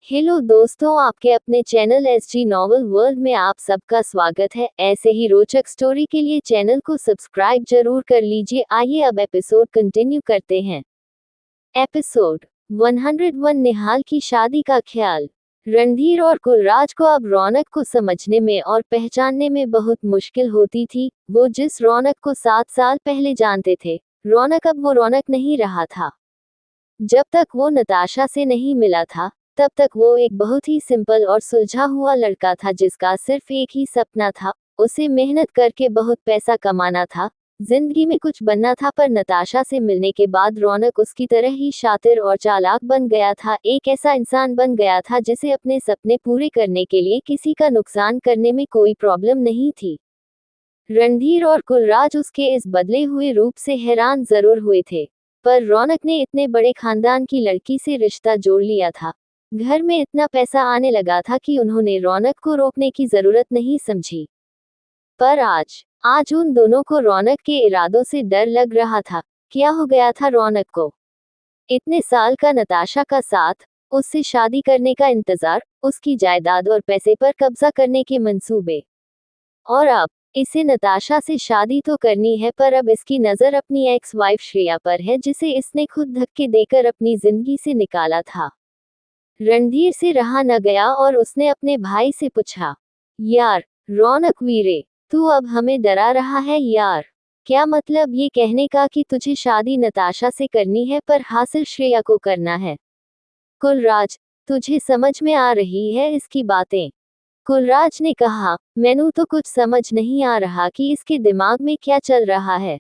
Hello दोस्तों, आपके अपने चैनल एसजी नॉवल वर्ल्ड में आप सबका स्वागत है। ऐसे ही रोचक स्टोरी के लिए चैनल को सब्सक्राइब जरूर कर लीजिए। आइए अब एपिसोड कंटिन्यू करते हैं। एपिसोड 101 निहाल की शादी का ख्याल। रणधीर और कुलराज को अब रौनक को समझने में और पहचानने में बहुत मुश्किल होती थी। वो जिस रौनक को 7 साल पहले जानते थे, रौनक अब वो रौनक नहीं रहा था। जब तक वो नताशा से नहीं मिला था, तब तक वो एक बहुत ही सिंपल और सुलझा हुआ लड़का था जिसका सिर्फ एक ही सपना था, उसे मेहनत करके बहुत पैसा कमाना था, जिंदगी में कुछ बनना था। पर नताशा से मिलने के बाद रौनक उसकी तरह ही शातिर और चालाक बन गया था। एक ऐसा इंसान बन गया था जिसे अपने सपने पूरे करने के लिए किसी का नुकसान करने में कोई प्रॉब्लम नहीं थी। रणधीर और कुलराज उसके इस बदले हुए रूप से हैरान जरूर हुए थे, पर रौनक ने इतने बड़े खानदान की लड़की से रिश्ता जोड़ लिया था। घर में इतना पैसा आने लगा था कि उन्होंने रौनक को रोकने की जरूरत नहीं समझी। पर आज उन दोनों को रौनक के इरादों से डर लग रहा था। क्या हो गया था रौनक को? इतने साल का नताशा का साथ, उससे शादी करने का इंतजार, उसकी जायदाद और पैसे पर कब्जा करने के मंसूबे। और अब इसे नताशा से शादी तो करनी है, पर अब इसकी नजर अपनी एक्स वाइफ श्रेया पर है, जिसे इसने खुद धक्के देकर अपनी जिंदगी से निकाला था। रणधीर से रहा न गया और उसने अपने भाई से पूछा, यार रौनक वीरे, तू अब हमें डरा रहा है यार? क्या मतलब ये कहने का कि तुझे शादी नताशा से करनी है पर हासिल श्रेया को करना है? कुलराज, तुझे समझ में आ रही है इसकी बातें? कुलराज ने कहा, मैनू तो कुछ समझ नहीं आ रहा कि इसके दिमाग में क्या चल रहा है।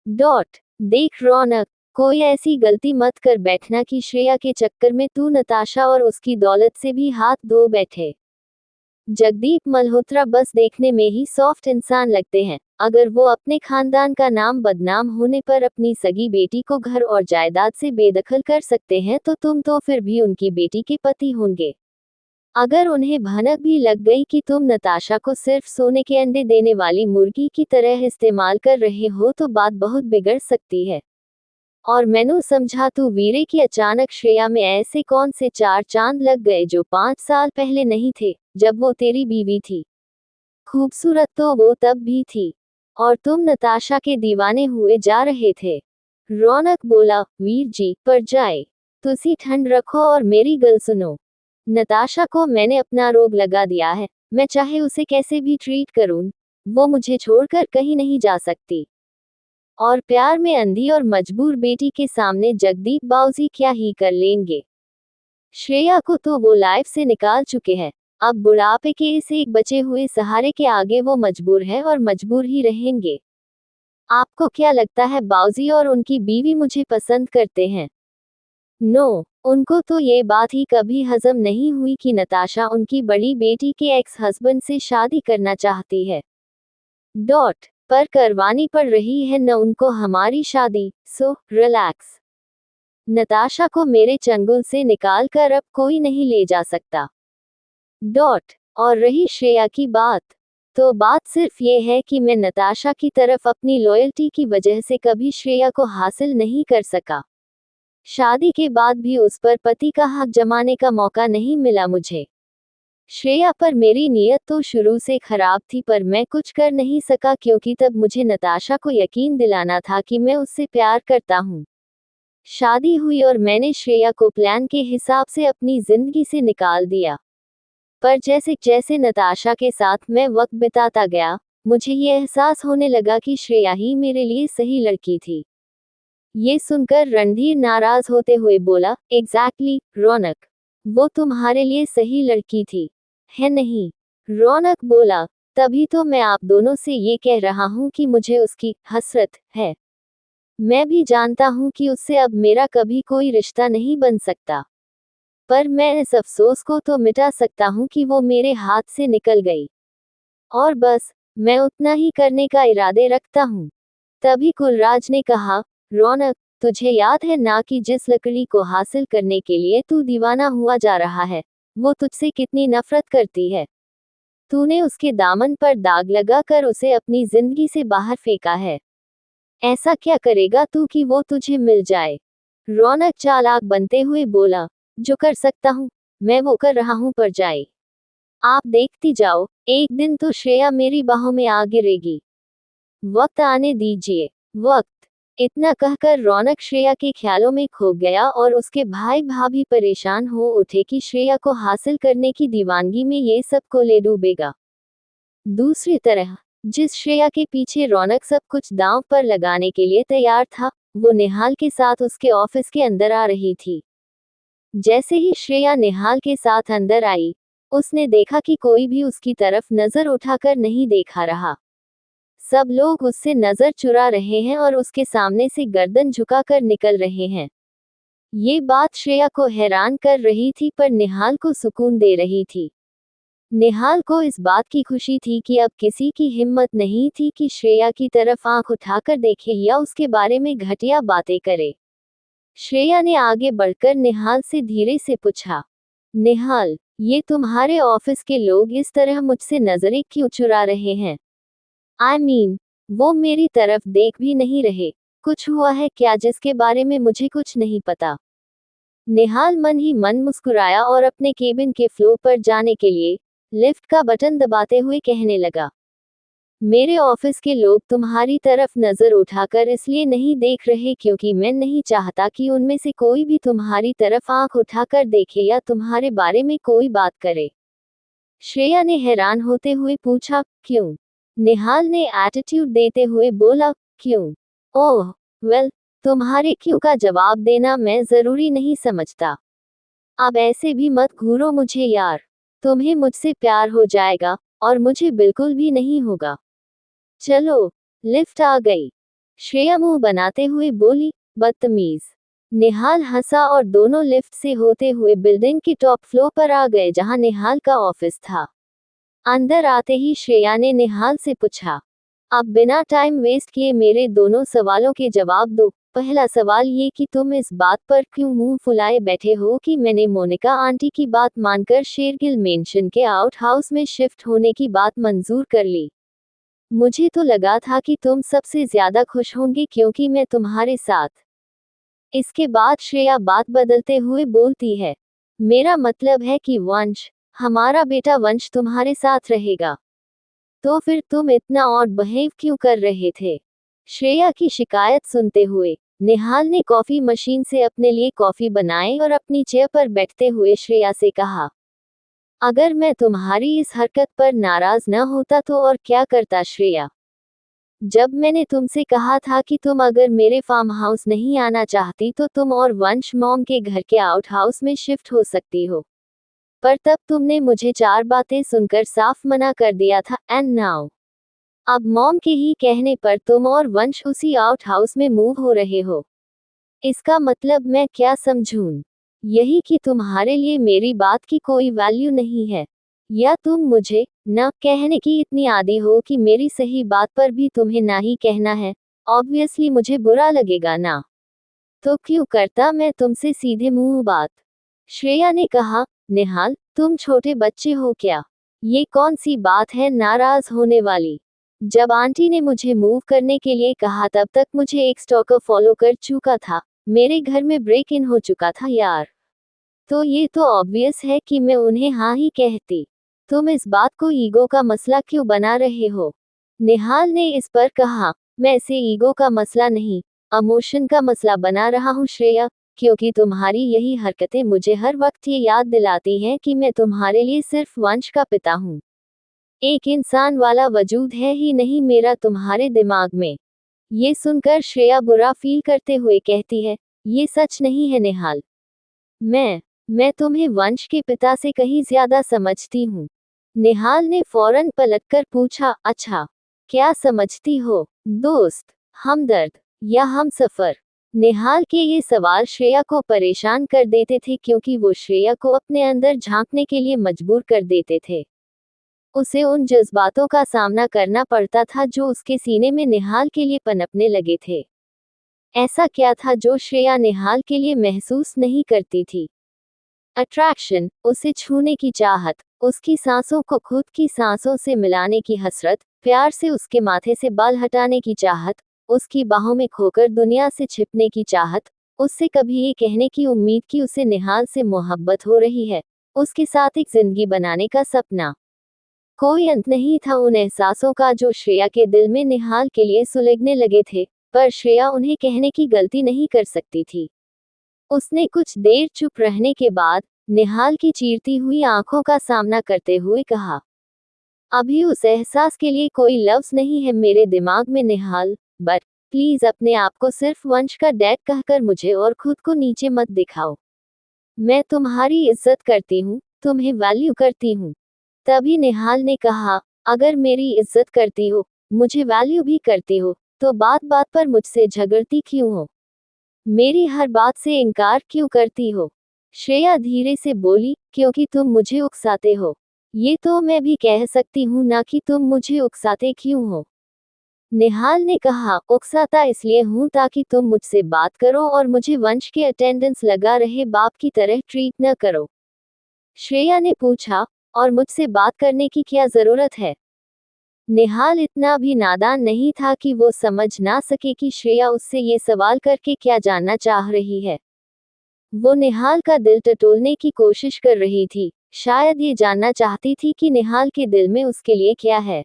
देख रौनक, कोई ऐसी गलती मत कर बैठना कि श्रेया के चक्कर में तू नताशा और उसकी दौलत से भी हाथ धो बैठे। जगदीप मल्होत्रा बस देखने में ही सॉफ्ट इंसान लगते हैं। अगर वो अपने खानदान का नाम बदनाम होने पर अपनी सगी बेटी को घर और जायदाद से बेदखल कर सकते हैं, तो तुम तो फिर भी उनकी बेटी के पति होंगे। अगर उन्हें भनक भी लग गई कि तुम नताशा को सिर्फ सोने के अंडे देने वाली मुर्गी की तरह इस्तेमाल कर रहे हो, तो बात बहुत बिगड़ सकती है। और मैनू समझा तू वीरे की अचानक श्रेया में ऐसे कौन से 4 चांद लग गए जो 5 साल पहले नहीं थे, जब वो तेरी बीवी थी। खूबसूरत तो वो तब भी थी, और तुम नताशा के दीवाने हुए जा रहे थे। रौनक बोला, वीर जी पर जाए, तुसी ठंड रखो और मेरी गल सुनो। नताशा को मैंने अपना रोग लगा दिया है, मैं चाहे उसे कैसे भी ट्रीट करूं, वो मुझे छोड़कर कहीं नहीं जा सकती। और प्यार में अंधी और मजबूर बेटी के सामने जगदीप बाऊजी क्या ही कर लेंगे। श्रेया को तो वो लाइफ से निकाल चुके हैं, अब बुढ़ापे के इस एक बचे हुए सहारे के आगे वो मजबूर है और मजबूर ही रहेंगे। आपको क्या लगता है बाऊजी और उनकी बीवी मुझे पसंद करते हैं? नो, उनको तो ये बात ही कभी हजम नहीं हुई कि नताशा उनकी बड़ी बेटी के एक्स हस्बैंड से शादी करना चाहती है। पर करवानी पड़ रही है न उनको हमारी शादी, सो रिलैक्स। नताशा को मेरे चंगुल से निकाल कर अब कोई नहीं ले जा सकता। और रही श्रेया की बात, तो बात सिर्फ ये है कि मैं नताशा की तरफ अपनी लॉयल्टी की वजह से कभी श्रेया को हासिल नहीं कर सका। शादी के बाद भी उस पर पति का हक जमाने का मौका नहीं मिला मुझे। श्रेया पर मेरी नीयत तो शुरू से खराब थी, पर मैं कुछ कर नहीं सका क्योंकि तब मुझे नताशा को यकीन दिलाना था कि मैं उससे प्यार करता हूँ। शादी हुई और मैंने श्रेया को प्लान के हिसाब से अपनी जिंदगी से निकाल दिया। पर जैसे जैसे नताशा के साथ मैं वक्त बिताता गया, मुझे ये एहसास होने लगा कि श्रेया ही मेरे लिए सही लड़की थी। ये सुनकर रणधीर नाराज होते हुए बोला, एग्जैक्टली रौनक, वो तुम्हारे लिए सही लड़की थी, है नहीं? रौनक बोला, तभी तो मैं आप दोनों से ये कह रहा हूँ कि मुझे उसकी हसरत है। मैं भी जानता हूँ कि उससे अब मेरा कभी कोई रिश्ता नहीं बन सकता, पर मैं इस अफसोस को तो मिटा सकता हूँ कि वो मेरे हाथ से निकल गई। और बस, मैं उतना ही करने का इरादे रखता हूँ। तभी कुलराज ने कहा, रौनक, तुझे याद है ना कि जिस लकड़ी को हासिल करने के लिए तू दीवाना हुआ जा रहा है, वो तुझसे कितनी नफरत करती है। तूने उसके दामन पर दाग लगा कर उसे अपनी जिंदगी से बाहर फेंका है। ऐसा क्या करेगा तू कि वो तुझे मिल जाए? रौनक चालाक बनते हुए बोला, जो कर सकता हूँ, मैं वो कर रहा हूँ पर जाए। आप देखती जाओ, एक दिन तो श्रेया मेरी बाहों में आ गिरेगी। वक्त आने दीजिए। वक्त। इतना कहकर रौनक श्रेया के ख्यालों में खो गया और उसके भाई भाभी परेशान हो उठे कि श्रेया को हासिल करने की दीवानगी में ये सब को ले डूबेगा। दूसरी तरह, जिस श्रेया के पीछे रौनक सब कुछ दांव पर लगाने के लिए तैयार था, वो निहाल के साथ उसके ऑफिस के अंदर आ रही थी। जैसे ही श्रेया निहाल के साथ अंदर आई, उसने देखा कि कोई भी उसकी तरफ नजर उठाकर नहीं देखा रहा। सब लोग उससे नजर चुरा रहे हैं और उसके सामने से गर्दन झुकाकर निकल रहे हैं। ये बात श्रेया को हैरान कर रही थी पर निहाल को सुकून दे रही थी। निहाल को इस बात की खुशी थी कि अब किसी की हिम्मत नहीं थी कि श्रेया की तरफ आंख उठाकर देखे या उसके बारे में घटिया बातें करे। श्रेया ने आगे बढ़कर निहाल से धीरे से पूछा, निहाल, ये तुम्हारे ऑफिस के लोग इस तरह मुझसे नजरें क्यों चुरा रहे हैं? I mean, वो मेरी तरफ देख भी नहीं रहे। कुछ हुआ है क्या जिसके बारे में मुझे कुछ नहीं पता? निहाल मन ही मन मुस्कुराया और अपने केबिन के फ्लोर पर जाने के लिए लिफ्ट का बटन दबाते हुए कहने लगा, मेरे ऑफिस के लोग तुम्हारी तरफ नजर उठाकर इसलिए नहीं देख रहे क्योंकि मैं नहीं चाहता कि उनमें से कोई भी तुम्हारी तरफ आंख उठाकर देखे या तुम्हारे बारे में कोई बात करे। श्रेया ने हैरान होते हुए पूछा, क्यों? निहाल ने एटीट्यूड देते हुए बोला, क्यों? ओह, वेल, तुम्हारे क्यों का जवाब देना मैं जरूरी नहीं समझता। अब ऐसे भी मत घूरो मुझे यार। तुम्हें मुझसे प्यार हो जाएगा और मुझे बिल्कुल भी नहीं होगा। चलो, लिफ्ट आ गई। श्रेया मुंह बनाते हुए बोली, बदतमीज। निहाल हंसा और दोनों लिफ्ट से होते हुए बिल्डिंग के टॉप फ्लोर पर आ गए जहां निहाल का ऑफिस था। अंदर आते ही श्रेया ने निहाल से पूछा, अब बिना टाइम वेस्ट किए मेरे दोनों सवालों के जवाब दो। पहला सवाल ये कि तुम इस बात पर क्यों मुंह फुलाए बैठे हो कि मैंने मोनिका आंटी की बात मानकर शेरगिल मेंशन के आउट हाउस में शिफ्ट होने की बात मंजूर कर ली। मुझे तो लगा था कि तुम सबसे ज्यादा खुश होंगे क्योंकि मैं तुम्हारे साथ। इसके बाद श्रेया बात बदलते हुए बोलती है, मेरा मतलब है कि वंश, हमारा बेटा वंश तुम्हारे साथ रहेगा। तो फिर तुम इतना ऑड बिहेव क्यों कर रहे थे? श्रेया की शिकायत सुनते हुए निहाल ने कॉफी मशीन से अपने लिए कॉफी बनाई और अपनी चेयर पर बैठते हुए श्रेया से कहा, अगर मैं तुम्हारी इस हरकत पर नाराज न होता तो और क्या करता श्रेया? जब मैंने तुमसे कहा था कि तुम अगर मेरे फार्म हाउस नहीं आना चाहती तो तुम और वंश मॉम के घर के आउट हाउस में शिफ्ट हो सकती हो, पर तब तुमने मुझे 4 बातें सुनकर साफ मना कर दिया था। एंड नाउ, अब मॉम के ही कहने पर तुम और वंश उसी आउट हाउस में मूव हो रहे हो। इसका मतलब मैं क्या समझूं? यही कि तुम्हारे लिए मेरी बात की कोई वैल्यू नहीं है, या तुम मुझे न कहने की इतनी आदी हो कि मेरी सही बात पर भी तुम्हें ना ही कहना है। ऑब्वियसली मुझे बुरा लगेगा ना, तो क्यों करता मैं तुमसे सीधे मुंह बात? श्रेया ने कहा, निहाल, तुम छोटे बच्चे हो क्या? ये कौन सी बात है नाराज होने वाली? जब आंटी ने मुझे मूव करने के लिए कहा तब तक मुझे एक स्टॉकर फॉलो कर चुका था। मेरे घर में ब्रेक इन हो चुका था यार। तो ये तो ऑब्वियस है कि मैं उन्हें हाँ ही कहती। तुम इस बात को ईगो का मसला क्यों बना रहे हो? निहाल ने इस पर कहा, मैं इसे ईगो का मसला नहीं, इमोशन का मसला बना रहा हूँ श्रेया, क्योंकि तुम्हारी यही हरकतें मुझे हर वक्त ये याद दिलाती हैं कि मैं तुम्हारे लिए सिर्फ वंश का पिता हूँ। एक इंसान वाला वजूद है ही नहीं मेरा तुम्हारे दिमाग में। ये सुनकर श्रेया बुरा फील करते हुए कहती है, ये सच नहीं है निहाल। मैं तुम्हें वंश के पिता से कहीं ज्यादा समझती हूँ। निहाल ने फौरन पलटकर पूछा, अच्छा, क्या समझती हो? दोस्त, हमदर्द या हमसफर? निहाल के ये सवाल श्रेया को परेशान कर देते थे क्योंकि वो श्रेया को अपने अंदर झांकने के लिए मजबूर कर देते थे। उसे उन जज्बातों का सामना करना पड़ता था जो उसके सीने में निहाल के लिए पनपने लगे थे। ऐसा क्या था जो श्रेया निहाल के लिए महसूस नहीं करती थी? अट्रैक्शन, उसे छूने की चाहत, उसकी सांसों को खुद की सांसों से मिलाने की हसरत, प्यार से उसके माथे से बाल हटाने की चाहत, उसकी बाहों में खोकर दुनिया से छिपने की चाहत, उससे कभी ये कहने की उम्मीद कि उसे निहाल से मोहब्बत हो रही है, उसके साथ एक जिंदगी बनाने का सपना। कोई अंत नहीं था उन एहसासों का जो श्रेया के दिल में निहाल के लिए सुलगने लगे थे, पर श्रेया उन्हें कहने की गलती नहीं कर सकती थी। उसने कुछ देर चुप रहने के बाद निहाल की चीरती हुई आंखों का सामना करते हुए कहा, अभी उस एहसास के लिए कोई लफ्ज नहीं है मेरे दिमाग में निहाल, बट प्लीज अपने आप को सिर्फ वंश का डैड कहकर मुझे और खुद को नीचे मत दिखाओ। मैं तुम्हारी इज्जत करती हूँ, तुम्हें वैल्यू करती हूँ। तभी निहाल ने कहा, अगर मेरी इज्जत करती हो, मुझे वैल्यू भी करती हो, तो बात बात पर मुझसे झगड़ती क्यों हो? मेरी हर बात से इनकार क्यों करती हो? श्रेया धीरे से बोली, क्योंकि तुम मुझे उकसाते हो। ये तो मैं भी कह सकती हूँ ना कि तुम मुझे उकसाते क्यों हो? निहाल ने कहा, उकसाता इसलिए हूँ ताकि तुम मुझसे बात करो और मुझे वंश के अटेंडेंस लगा रहे बाप की तरह ट्रीट न करो। श्रेया ने पूछा, और मुझसे बात करने की क्या जरूरत है? निहाल इतना भी नादान नहीं था कि वो समझ ना सके कि श्रेया उससे ये सवाल करके क्या जानना चाह रही है। वो निहाल का दिल टटोलने की कोशिश कर रही थी, शायद ये जानना चाहती थी कि निहाल के दिल में उसके लिए क्या है।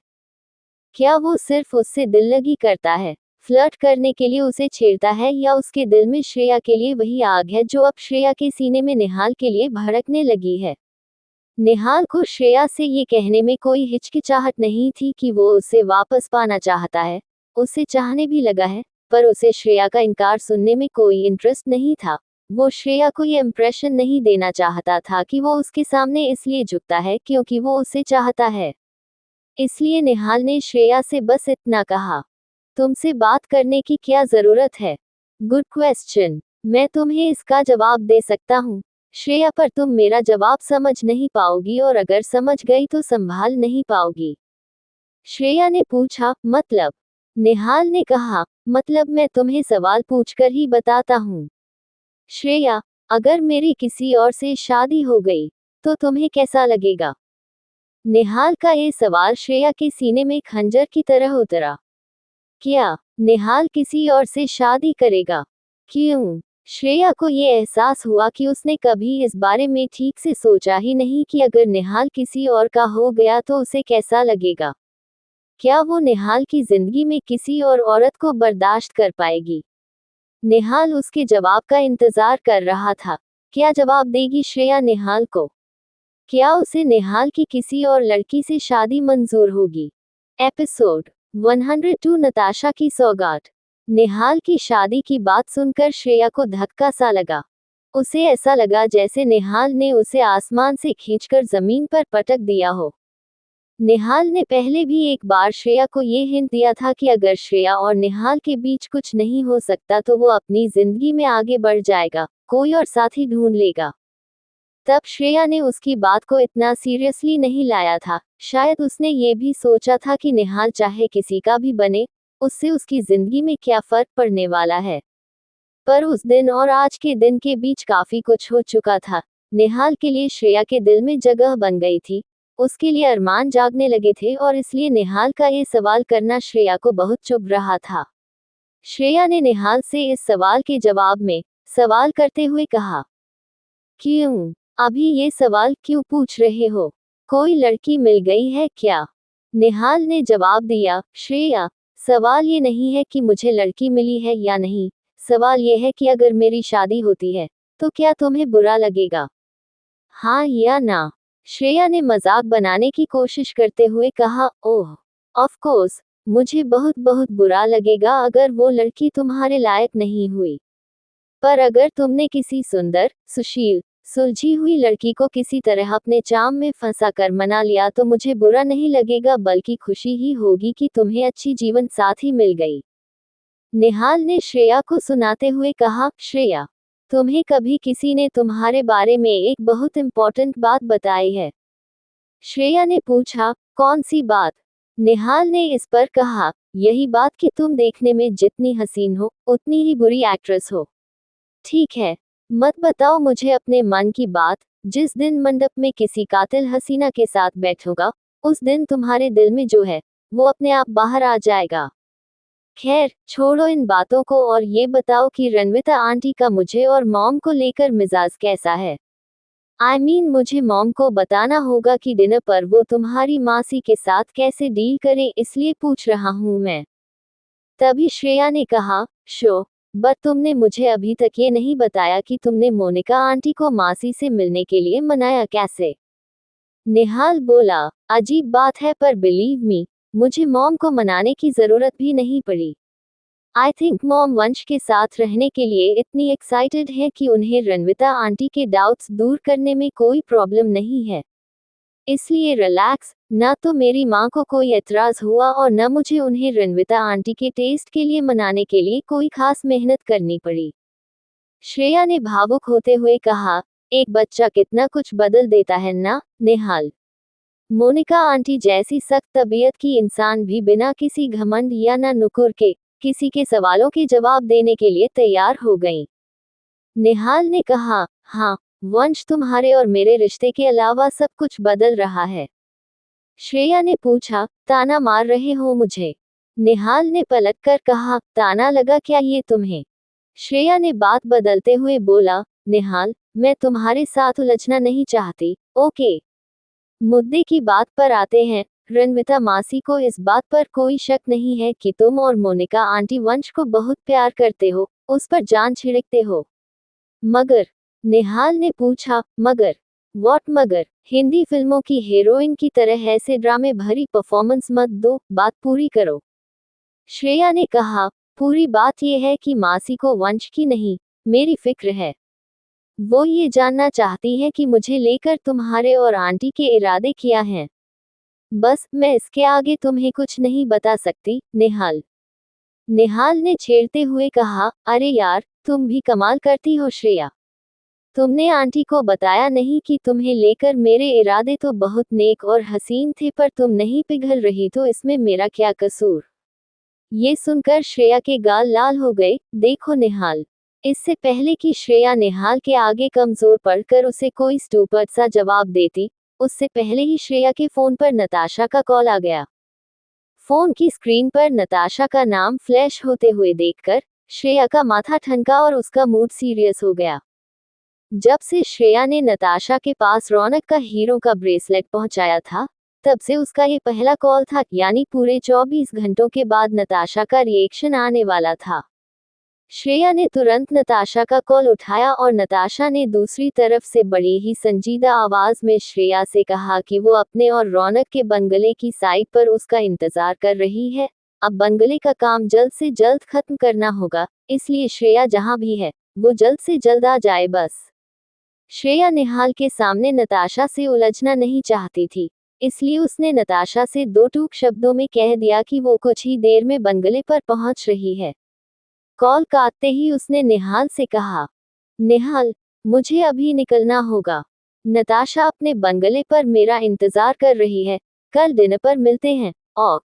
क्या वो सिर्फ उससे दिल लगी करता है, फ्लर्ट करने के लिए उसे छेड़ता है, या उसके दिल में श्रेया के लिए वही आग है जो अब श्रेया के सीने में निहाल के लिए भड़कने लगी है। निहाल को श्रेया से ये कहने में कोई हिचकिचाहट नहीं थी कि वो उसे वापस पाना चाहता है, उसे चाहने भी लगा है, पर उसे श्रेया का इनकार सुनने में कोई इंटरेस्ट नहीं था। वो श्रेया को ये इम्प्रेशन नहीं देना चाहता था कि वो उसके सामने इसलिए झुकता है क्योंकि वो उसे चाहता है। इसलिए निहाल ने श्रेया से बस इतना कहा, तुमसे बात करने की क्या जरूरत है? Good question. मैं तुम्हें इसका जवाब दे सकता हूँ, श्रेया, पर तुम मेरा जवाब समझ नहीं पाओगी, और अगर समझ गई तो संभाल नहीं पाओगी। श्रेया ने पूछा, मतलब? निहाल ने कहा, मतलब मैं तुम्हें सवाल पूछकर ही बताता हूँ। श्रेया, अगर मेरी किसी और से शादी हो गई, तो तुम्हें कैसा लगेगा? निहाल का ये सवाल श्रेया के सीने में खंजर की तरह उतरा। क्या निहाल किसी और से शादी करेगा? क्यों? श्रेया को ये एहसास हुआ कि उसने कभी इस बारे में ठीक से सोचा ही नहीं कि अगर निहाल किसी और का हो गया तो उसे कैसा लगेगा। क्या वो निहाल की जिंदगी में किसी और औरत को बर्दाश्त कर पाएगी? निहाल उसके जवाब का इंतजार कर रहा था। क्या जवाब देगी श्रेया निहाल को? क्या उसे निहाल की किसी और लड़की से शादी मंजूर होगी? एपिसोड 102 नताशा की सौगात। निहाल की शादी की बात सुनकर श्रेया को धक्का सा लगा। उसे ऐसा लगा जैसे निहाल ने उसे आसमान से खींचकर जमीन पर पटक दिया हो। निहाल ने पहले भी एक बार श्रेया को ये हिंट दिया था कि अगर श्रेया और निहाल के बीच कुछ नहीं हो सकता तो वो अपनी जिंदगी में आगे बढ़ जाएगा, कोई और साथी ढूंढ लेगा। तब श्रेया ने उसकी बात को इतना सीरियसली नहीं लाया था। शायद उसने ये भी सोचा था कि निहाल चाहे किसी का भी बने, उससे उसकी जिंदगी में क्या फर्क पड़ने वाला है। पर उस दिन और आज के दिन के बीच काफी कुछ हो चुका था। निहाल के लिए श्रेया के दिल में जगह बन गई थी, उसके लिए अरमान जागने लगे थे, और इसलिए निहाल का ये सवाल करना श्रेया को बहुत चुभ रहा था। श्रेया ने निहाल से इस सवाल के जवाब में सवाल करते हुए कहा, क्यों? अभी ये सवाल क्यों पूछ रहे हो? कोई लड़की मिल गई है क्या? निहाल ने जवाब दिया, श्रेया, सवाल ये नहीं है कि मुझे लड़की मिली है या नहीं, सवाल ये है कि अगर मेरी शादी होती है, तो क्या तुम्हें बुरा लगेगा? हाँ या ना? श्रेया ने मजाक बनाने की कोशिश करते हुए कहा, ओह, ऑफ कोर्स, मुझे बहुत बहुत बुरा लगेगा अगर वो लड़की तुम्हारे लायक नहीं हुई। पर अगर तुमने किसी सुंदर, सुशील, सुलझी हुई लड़की को किसी तरह अपने चाम में फंसा कर मना लिया तो मुझे बुरा नहीं लगेगा, बल्कि खुशी ही होगी कि तुम्हें अच्छी जीवन साथी मिल गई। निहाल ने श्रेया को सुनाते हुए कहा, श्रेया, तुम्हें कभी किसी ने तुम्हारे बारे में एक बहुत इंपॉर्टेंट बात बताई है? श्रेया ने पूछा, कौन सी बात? निहाल ने इस पर कहा, यही बात कि तुम देखने में जितनी हसीन हो, उतनी ही बुरी एक्ट्रेस हो। ठीक है, मत बताओ मुझे अपने मन की बात। जिस दिन मंडप में किसी कातिल हसीना के साथ बैठूंगा, उस दिन तुम्हारे दिल में जो है, वो अपने आप बाहर आ जाएगा। खैर, छोड़ो इन बातों को और ये बताओ कि रणविता आंटी का मुझे और मॉम को लेकर मिजाज कैसा है? मुझे मॉम को बताना होगा कि डिनर पर वो तुम्हारी मासी के साथ कैसे डील करें, इसलिए पूछ रहा हूँ मैं। तभी श्रेया ने कहा, शो, बट तुमने मुझे अभी तक ये नहीं बताया कि तुमने मोनिका आंटी को मासी से मिलने के लिए मनाया कैसे। निहाल बोला, अजीब बात है पर बिलीव मी, मुझे मॉम को मनाने की जरूरत भी नहीं पड़ी। आई थिंक मॉम वंश के साथ रहने के लिए इतनी एक्साइटेड है कि उन्हें रणविता आंटी के डाउट्स दूर करने में कोई प्रॉब्लम नहीं है। इसलिए रिलैक्स, ना तो मेरी माँ को कोई एतराज हुआ और न मुझे उन्हें रणविता आंटी के टेस्ट के लिए मनाने के लिए कोई खास मेहनत करनी पड़ी। श्रेया ने भावुक होते हुए कहा, एक बच्चा कितना कुछ बदल देता है ना, निहाल। मोनिका आंटी जैसी सख्त तबीयत की इंसान भी बिना किसी घमंड या न नुकुर के किसी के सवालों के जवाब देने के लिए तैयार हो गईं। निहाल ने कहा, हाँ, वंश तुम्हारे और मेरे रिश्ते के अलावा सब कुछ बदल रहा है। श्रेया ने पूछा, ताना मार रहे हो मुझे? निहाल ने पलटकर कहा, ताना लगा क्या ये तुम्हें? श्रेया ने बात बदलते हुए बोला, निहाल, मैं तुम्हारे साथ उलझना नहीं चाहती, ओके। मुद्दे की बात पर आते हैं। रणविता मासी को इस बात पर कोई शक नहीं है कि तुम और मोनिका आंटी वंश को बहुत प्यार करते हो, उस पर जान छिड़कते हो। मगर? निहाल ने पूछा, मगर? व्हाट मगर? हिंदी फिल्मों की हीरोइन की तरह ऐसे ड्रामे भरी परफॉर्मेंस मत दो, बात पूरी करो। श्रेया ने कहा, पूरी बात यह है कि मासी को वंश की नहीं, मेरी फिक्र है। वो ये जानना चाहती है कि मुझे लेकर तुम्हारे और आंटी के इरादे क्या हैं। बस, मैं इसके आगे तुम्हें कुछ नहीं बता सकती, निहाल। निहाल ने छेड़ते हुए कहा, अरे यार, तुम भी कमाल करती हो श्रेया। तुमने आंटी को बताया नहीं कि तुम्हें लेकर मेरे इरादे तो बहुत नेक और हसीन थे, पर तुम नहीं पिघल रही तो इसमें मेरा क्या कसूर। ये सुनकर श्रेया के गाल लाल हो गए। देखो निहाल, इससे पहले कि श्रेया निहाल के आगे कमजोर पड़कर उसे कोई स्टूपिड सा जवाब देती, उससे पहले ही श्रेया के फोन पर नताशा का कॉल आ गया। फोन की स्क्रीन पर नताशा का नाम फ्लैश होते हुए देखकर श्रेया का माथा ठनका और उसका मूड सीरियस हो गया। जब से श्रेया ने नताशा के पास रौनक का हीरो का ब्रेसलेट पहुंचाया था, तब से उसका ये पहला कॉल था, यानी पूरे 24 घंटों के बाद नताशा का रिएक्शन आने वाला था। श्रेया ने तुरंत नताशा का कॉल उठाया और नताशा ने दूसरी तरफ से बड़ी ही संजीदा आवाज में श्रेया से कहा कि वो अपने और रौनक के बंगले की साइट पर उसका इंतजार कर रही है। अब बंगले का काम जल्द से जल्द खत्म करना होगा, इसलिए श्रेया जहां भी है, वो जल्द से जल्द आ जाए बस। श्रेया निहाल के सामने नताशा से उलझना नहीं चाहती थी, इसलिए उसने नताशा से दो टूक शब्दों में कह दिया कि वो कुछ ही देर में बंगले पर पहुंच रही है। कॉल काटते ही उसने निहाल से कहा, निहाल, मुझे अभी निकलना होगा। नताशा अपने बंगले पर मेरा इंतजार कर रही है, कल डिनर पर मिलते हैं। और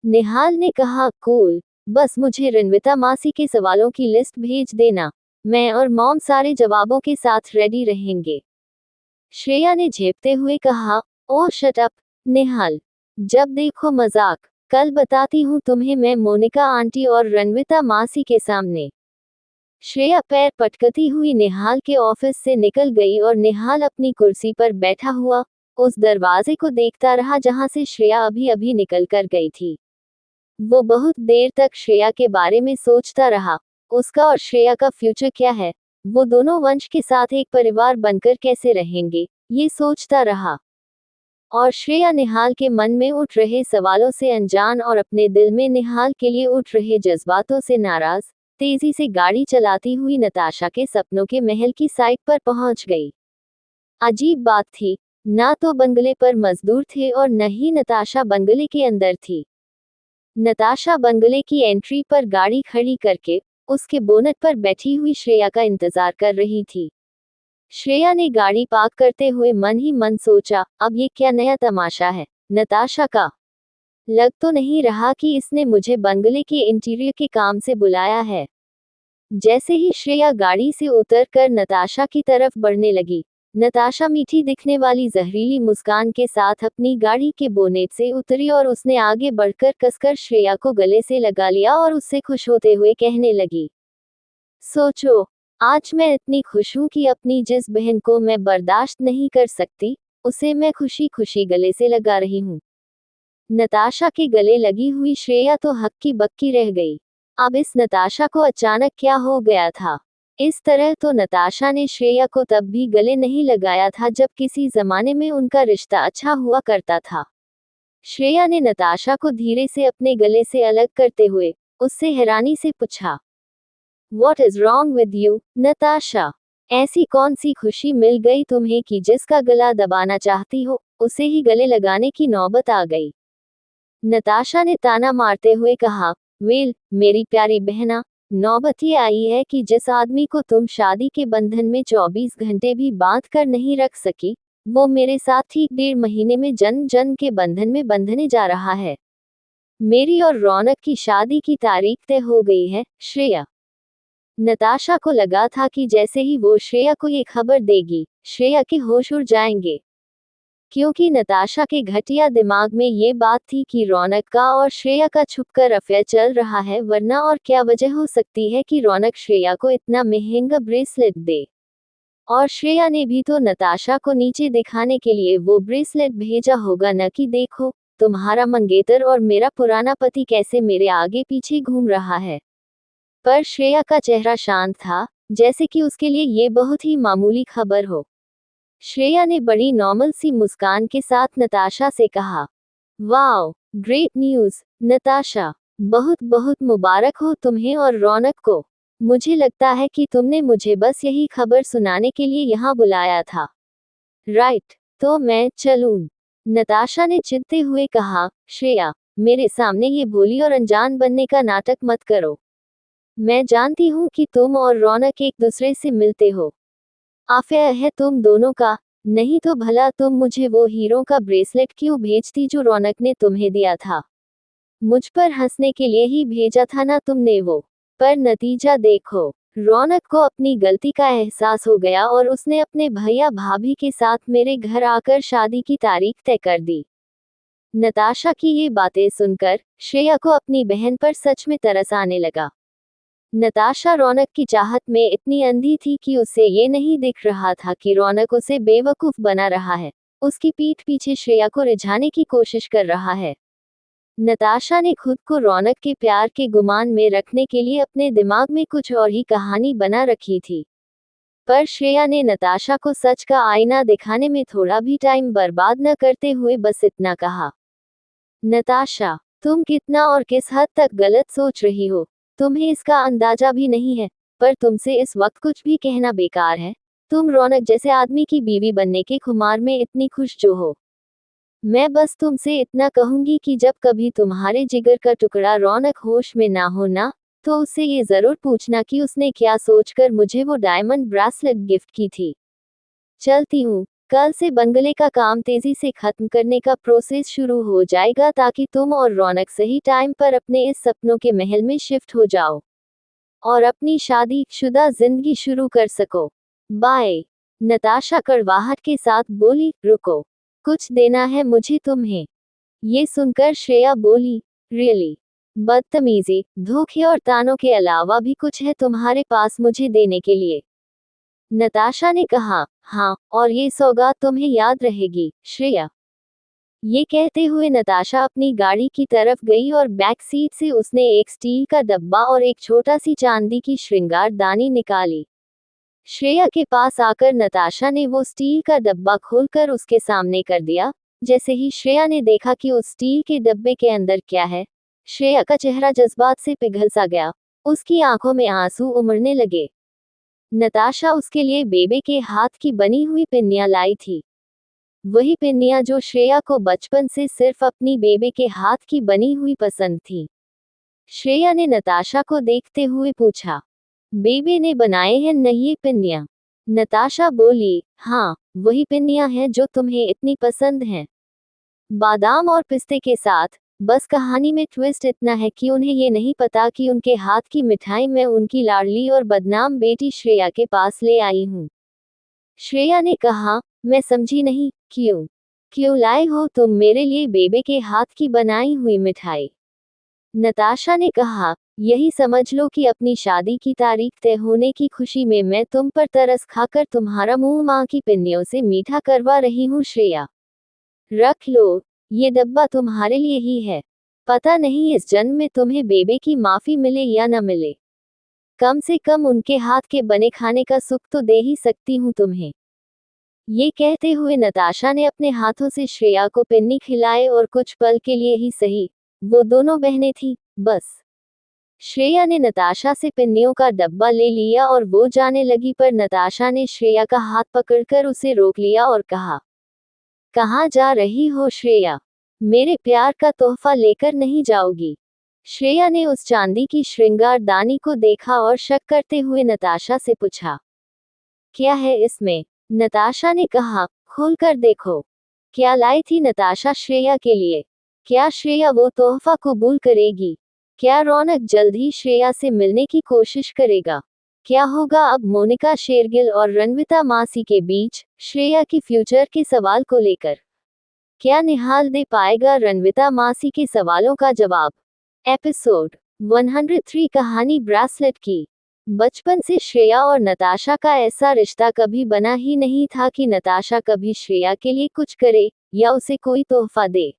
निहाल ने कहा, कूल, बस मुझे रणविता मासी के सवालों की लिस्ट भेज देना, मैं और मॉम सारे जवाबों के साथ रेडी रहेंगे। श्रेया ने झेपते हुए कहा, ओह शट अप, निहाल, जब देखो मजाक, कल बताती हूँ तुम्हें मैं मोनिका आंटी और रणविता मासी के सामने। श्रेया पैर पटकती हुई निहाल के ऑफिस से निकल गई और निहाल अपनी कुर्सी पर बैठा हुआ उस दरवाजे को देखता रहा जहां से श्रेया अभी अभी निकल कर गई थी। वो बहुत देर तक श्रेया के बारे में सोचता रहा, उसका और श्रेया का फ्यूचर क्या है, वो दोनों वंश के साथ एक परिवार बनकर कैसे रहेंगे, ये सोचता रहा। और श्रेया निहाल के मन में उठ रहे सवालों से अनजान और अपने दिल में निहाल के लिए उठ रहे जज्बातों से नाराज, तेजी से गाड़ी चलाती हुई नताशा के सपनों के महल की साइट पर पहुंच गई। अजीब बात थी, ना तो बंगले पर मजदूर थे और न ही नताशा बंगले के अंदर थी। नताशा बंगले की एंट्री पर गाड़ी खड़ी करके उसके बोनट पर बैठी हुई श्रेया का इंतजार कर रही थी। श्रेया ने गाड़ी पार्क करते हुए मन ही मन सोचा, अब ये क्या नया तमाशा है नताशा का। लग तो नहीं रहा कि इसने मुझे बंगले के इंटीरियर के काम से बुलाया है। जैसे ही श्रेया गाड़ी से उतरकर नताशा की तरफ बढ़ने लगी, नताशा मीठी दिखने वाली जहरीली मुस्कान के साथ अपनी गाड़ी के बोनेट से उतरी और उसने आगे बढ़कर कसकर श्रेया को गले से लगा लिया और उससे खुश होते हुए कहने लगी, सोचो, आज मैं इतनी खुश हूँ कि अपनी जिस बहन को मैं बर्दाश्त नहीं कर सकती, उसे मैं खुशी खुशी गले से लगा रही हूँ। नताशा के गले लगी हुई श्रेया तो हक्की बक्की रह गई। अब इस नताशा को अचानक क्या हो गया था? इस तरह तो नताशा ने श्रेया को तब भी गले नहीं लगाया था जब किसी जमाने में उनका रिश्ता अच्छा हुआ करता था। श्रेया ने नताशा को धीरे से अपने गले से अलग करते हुए उससे हैरानी से पूछा, What is wrong with you, Natasha? ऐसी कौन सी खुशी मिल गई तुम्हें कि जिसका गला दबाना चाहती हो, उसे ही गले लगाने की नौबत आ गई? नताशा ने ताना मारते हुए कहा, वेल, मेरी प्यारी बहना, नौबत ये आई है कि जिस आदमी को तुम शादी के बंधन में 24 घंटे भी बांध कर नहीं रख सकी, वो मेरे साथ ठीक 1.5 महीने में जन्म जन्म के बंधन में बंधने जा रहा है। मेरी और रौनक की शादी की तारीख तय हो गई है, श्रेया। नताशा को लगा था कि जैसे ही वो श्रेया को ये खबर देगी, श्रेया के होश उड़ जाएंगे। क्योंकि नताशा के घटिया दिमाग में ये बात थी कि रौनक का और श्रेया का छुपकर अफेयर चल रहा है, वरना और क्या वजह हो सकती है कि रौनक श्रेया को इतना महंगा ब्रेसलेट दे। और श्रेया ने भी तो नताशा को नीचे दिखाने के लिए वो ब्रेसलेट भेजा होगा, न कि देखो तुम्हारा मंगेतर और मेरा पुराना पति कैसे मेरे आगे पीछे घूम रहा है। पर श्रेया का चेहरा शांत था, जैसे कि उसके लिए ये बहुत ही मामूली खबर हो। श्रेया ने बड़ी नॉर्मल सी मुस्कान के साथ नताशा से कहा, वाओ, ग्रेट न्यूज़, नताशा। बहुत बहुत मुबारक हो तुम्हें और रौनक को। मुझे लगता है कि तुमने मुझे बस यही खबर सुनाने के लिए यहाँ बुलाया था। राइट, तो मैं चलूं? नताशा ने चिढ़ते हुए कहा, श्रेया, मेरे सामने ये भोली और अनजान बनने का नाटक मत करो। मैं जानती हूँ कि तुम और रौनक एक दूसरे से मिलते हो। अफेयर है तुम दोनों का, नहीं तो भला तुम मुझे वो हीरो का ब्रेसलेट क्यों भेजती जो रौनक ने तुम्हें दिया था? मुझ पर हंसने के लिए ही भेजा था ना तुमने वो। पर नतीजा देखो, रौनक को अपनी गलती का एहसास हो गया और उसने अपने भैया भाभी के साथ मेरे घर आकर शादी की तारीख तय कर दी। नताशा की ये बातें सुनकर श्रेया को अपनी बहन पर सच में तरस आने लगा। नताशा रौनक की चाहत में इतनी अंधी थी कि उसे ये नहीं दिख रहा था कि रौनक उसे बेवकूफ बना रहा है, उसकी पीठ पीछे श्रेया को रिझाने की कोशिश कर रहा है। नताशा ने खुद को रौनक के प्यार के गुमान में रखने के लिए अपने दिमाग में कुछ और ही कहानी बना रखी थी। पर श्रेया ने नताशा को सच का आईना दिखाने में थोड़ा भी टाइम बर्बाद न करते हुए बस इतना कहा, नताशा, तुम कितना और किस हद तक गलत सोच रही हो, तुम्हें इसका अंदाजा भी नहीं है। पर तुमसे इस वक्त कुछ भी कहना बेकार है। तुम रौनक जैसे आदमी की बीवी बनने के खुमार में इतनी खुश जो हो। मैं बस तुमसे इतना कहूंगी कि जब कभी तुम्हारे जिगर का टुकड़ा रौनक होश में ना हो ना, तो उससे ये जरूर पूछना कि उसने क्या सोचकर मुझे वो डायमंड ब्रेसलेट गिफ्ट की थी। चलती हूँ। कल से बंगले का काम तेजी से खत्म करने का प्रोसेस शुरू हो जाएगा ताकि तुम और रौनक सही टाइम पर अपने इस सपनों के महल में शिफ्ट हो जाओ और अपनी शादी शुदा जिंदगी शुरू कर सको। बाय। नताशा कड़वाहट के साथ बोली, रुको, कुछ देना है मुझे तुम्हें। ये सुनकर श्रेया बोली, रियली? बदतमीजी, धोखे और तानों के अलावा भी कुछ है तुम्हारे पास मुझे देने के लिए? नताशा ने कहा, हाँ, और ये सौगात तुम्हें याद रहेगी, श्रेया। ये कहते हुए नताशा अपनी गाड़ी की तरफ गई और बैक सीट से उसने एक स्टील का डब्बा और एक छोटा सी चांदी की श्रृंगारदानी निकाली। श्रेया के पास आकर नताशा ने वो स्टील का डब्बा खोलकर उसके सामने कर दिया। जैसे ही श्रेया ने देखा कि उस स्टील के डब्बे के अंदर क्या है, श्रेया का चेहरा जज्बात से पिघल सा गया। उसकी आंखों में आंसू उमड़ने लगे। नताशा उसके लिए बेबे के हाथ की बनी हुई पिन्नियां लाई थी। वही पिन्नियां जो श्रेया को बचपन से सिर्फ अपनी बेबे के हाथ की बनी हुई पसंद थी। श्रेया ने नताशा को देखते हुए पूछा, बेबे ने बनाए हैं न ये पिन्नियां? नताशा बोली, हाँ, वही पिन्नियां हैं जो तुम्हें इतनी पसंद हैं, बादाम और पिस्ते के साथ। बस कहानी में ट्विस्ट इतना है कि उन्हें ये नहीं पता कि उनके हाथ की मिठाई मैं उनकी लाडली और बदनाम बेटी श्रेया के पास ले आई हूँ। श्रेया ने कहा, मैं समझी नहीं, क्यों? क्यों लाए हो तुम मेरे लिए बेबे के हाथ की बनाई हुई मिठाई? नताशा ने कहा, यही समझ लो कि अपनी शादी की तारीख तय होने की खुशी में मैं तुम पर तरस खाकर तुम्हारा मुंह मां की पिन्नियों से मीठा करवा रही हूँ श्रेया। रख लो, ये डब्बा तुम्हारे लिए ही है। पता नहीं इस जन्म में तुम्हें बेबे की माफी मिले या न मिले, कम से कम उनके हाथ के बने खाने का सुख तो दे ही सकती हूँ तुम्हें। ये कहते हुए नताशा ने अपने हाथों से श्रेया को पिन्नी खिलाए और कुछ पल के लिए ही सही, वो दोनों बहनें थीं, बस। श्रेया ने नताशा से पिन्नियों का डब्बा ले लिया और वो जाने लगी, पर नताशा ने श्रेया का हाथ पकड़कर उसे रोक लिया और कहा, कहाँ जा रही हो श्रेया? मेरे प्यार का तोहफा लेकर नहीं जाओगी? श्रेया ने उस चांदी की श्रृंगारदानी को देखा और शक करते हुए नताशा से पूछा, क्या है इसमें? नताशा ने कहा, खोल कर देखो। क्या लाई थी नताशा श्रेया के लिए? क्या श्रेया वो तोहफा कबूल करेगी? क्या रौनक जल्द ही श्रेया से मिलने की कोशिश करेगा? क्या होगा अब मोनिका शेरगिल और रणविता मासी के बीच श्रेया की फ्यूचर के सवाल को लेकर? क्या निहाल दे पाएगा रणविता मासी के सवालों का जवाब? एपिसोड 103 कहानी ब्रेसलेट की। बचपन से श्रेया और नताशा का ऐसा रिश्ता कभी बना ही नहीं था कि नताशा कभी श्रेया के लिए कुछ करे या उसे कोई तोहफा दे।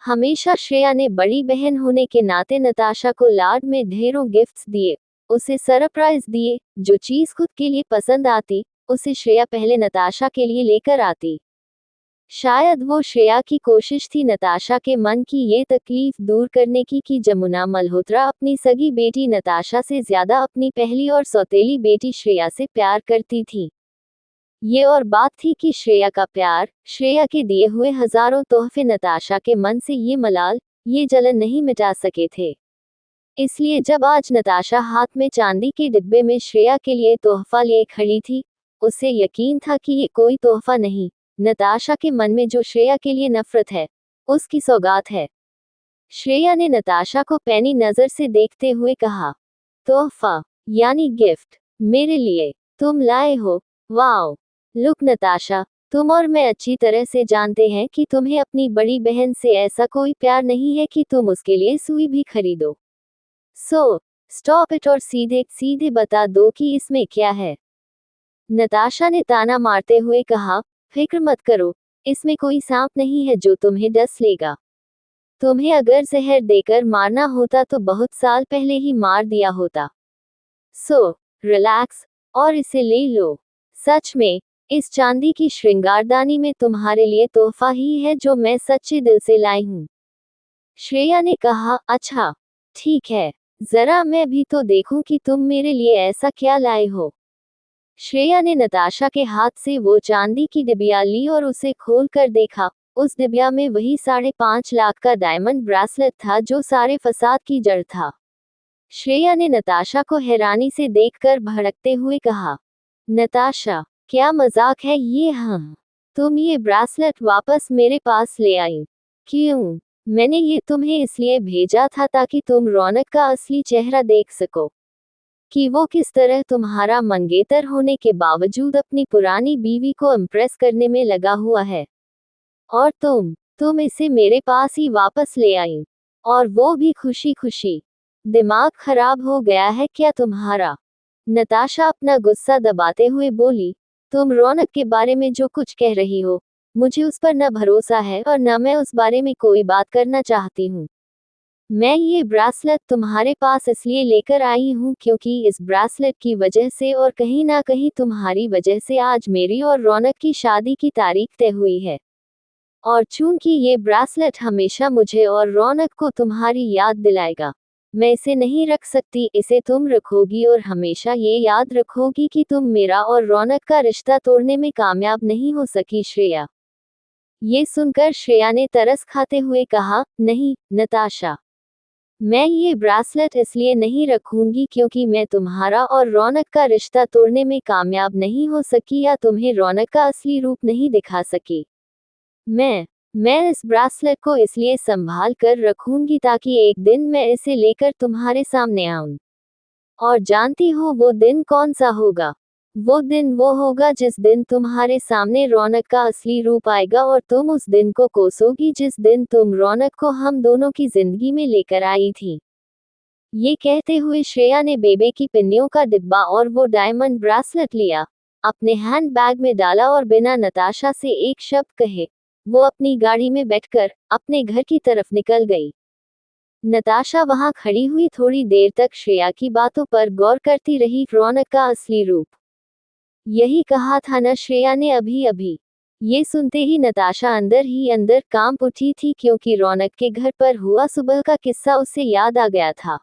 हमेशा श्रेया ने बड़ी बहन होने के नाते नताशा को लाड में ढेरों गिफ्ट्स दिए, उसे सरप्राइज दिए। जो चीज खुद के लिए पसंद आती, उसे श्रेया पहले नताशा के लिए लेकर आती। शायद वो श्रेया की कोशिश थी नताशा के मन की ये तकलीफ दूर करने की कि जमुना मल्होत्रा अपनी सगी बेटी नताशा से ज्यादा अपनी पहली और सौतेली बेटी श्रेया से प्यार करती थी। ये और बात थी कि श्रेया का प्यार, श्रेया के दिए हुए हजारों तोहफे नताशा के मन से ये मलाल, ये जलन नहीं मिटा सके थे। इसलिए जब आज नताशा हाथ में चांदी के डिब्बे में श्रेया के लिए तोहफा लिए खड़ी थी, उसे यकीन था कि ये कोई तोहफा नहीं, नताशा के मन में जो श्रेया के लिए नफरत है, उसकी सौगात है। श्रेया ने नताशा को पैनी नजर से देखते हुए कहा, तोहफा यानी गिफ्ट मेरे लिए तुम लाए हो? वाओ! लुक नताशा, तुम और मैं अच्छी तरह से जानते हैं कि तुम्हें अपनी बड़ी बहन से ऐसा कोई प्यार नहीं है कि तुम उसके लिए सुई भी खरीदो। सो स्टॉप इट और सीधे सीधे बता दो कि इसमें क्या है। नताशा ने ताना मारते हुए कहा, फिक्र मत करो, इसमें कोई सांप नहीं है जो तुम्हें डस लेगा। तुम्हें अगर जहर देकर मारना होता तो बहुत साल पहले ही मार दिया होता। सो रिलैक्स और इसे ले लो। सच में, इस चांदी की श्रृंगारदानी में तुम्हारे लिए तोहफा ही है जो मैं सच्चे दिल से लाई हूँ। श्रेया ने कहा, अच्छा, ठीक है, जरा मैं भी तो देखूं कि तुम मेरे लिए ऐसा क्या लाए हो। श्रेया ने नताशा के हाथ से वो चांदी की डिबिया ली और उसे खोल कर देखा। उस डिबिया में वही 5.5 लाख का डायमंड ब्रेसलेट था जो सारे फसाद की जड़ था। श्रेया ने नताशा को हैरानी से देखकर भड़कते हुए कहा, नताशा, क्या मजाक है ये? हाँ, तुम ये ब्रेसलेट वापस मेरे पास ले आई। क्यों? मैंने ये तुम्हें इसलिए भेजा था ताकि तुम रौनक का असली चेहरा देख सको, कि वो किस तरह तुम्हारा मंगेतर होने के बावजूद अपनी पुरानी बीवी को इम्प्रेस करने में लगा हुआ है। और तुम इसे मेरे पास ही वापस ले आई, और वो भी खुशी खुशी। दिमाग खराब हो गया है क्या तुम्हारा? नताशा अपना गुस्सा दबाते हुए बोली, तुम रौनक के बारे में जो कुछ कह रही हो, मुझे उस पर न भरोसा है और न मैं उस बारे में कोई बात करना चाहती हूँ। मैं ये ब्रेसलेट तुम्हारे पास इसलिए लेकर आई हूँ क्योंकि इस ब्रेसलेट की वजह से और कहीं ना कहीं तुम्हारी वजह से आज मेरी और रौनक की शादी की तारीख तय हुई है। और चूंकि ये ब्रेसलेट हमेशा मुझे और रौनक को तुम्हारी याद दिलाएगा, मैं इसे नहीं रख सकती। इसे तुम रखोगी और हमेशा ये याद रखोगी कि तुम मेरा और रौनक का रिश्ता तोड़ने में कामयाब नहीं हो सकी श्रेया। ये सुनकर श्रेया ने तरस खाते हुए कहा, नहीं नताशा, मैं ये ब्रेसलेट इसलिए नहीं रखूंगी क्योंकि मैं तुम्हारा और रौनक का रिश्ता तोड़ने में कामयाब नहीं हो सकी या तुम्हें रौनक का असली रूप नहीं दिखा सकी। मैं इस ब्रेसलेट को इसलिए संभाल कर रखूंगी ताकि एक दिन मैं इसे लेकर तुम्हारे सामने आऊं। और जानती हो वो दिन कौन सा होगा? वो दिन वो होगा जिस दिन तुम्हारे सामने रौनक का असली रूप आएगा और तुम उस दिन को कोसोगी जिस दिन तुम रौनक को हम दोनों की जिंदगी में लेकर आई थी। ये कहते हुए श्रेया ने बेबे की पिन्नियों का डिब्बा और वो डायमंड ब्रेसलेट लिया, अपने हैंड बैग में डाला और बिना नताशा से एक शब्द कहे वो अपनी गाड़ी में बैठकर अपने घर की तरफ निकल गई। नताशा वहां खड़ी हुई थोड़ी देर तक श्रेया की बातों पर गौर करती रही। रौनक का असली रूप, यही कहा था न श्रेया ने अभी अभी। ये सुनते ही नताशा अंदर ही अंदर कांप उठी थी क्योंकि रौनक के घर पर हुआ सुबह का किस्सा उसे याद आ गया था।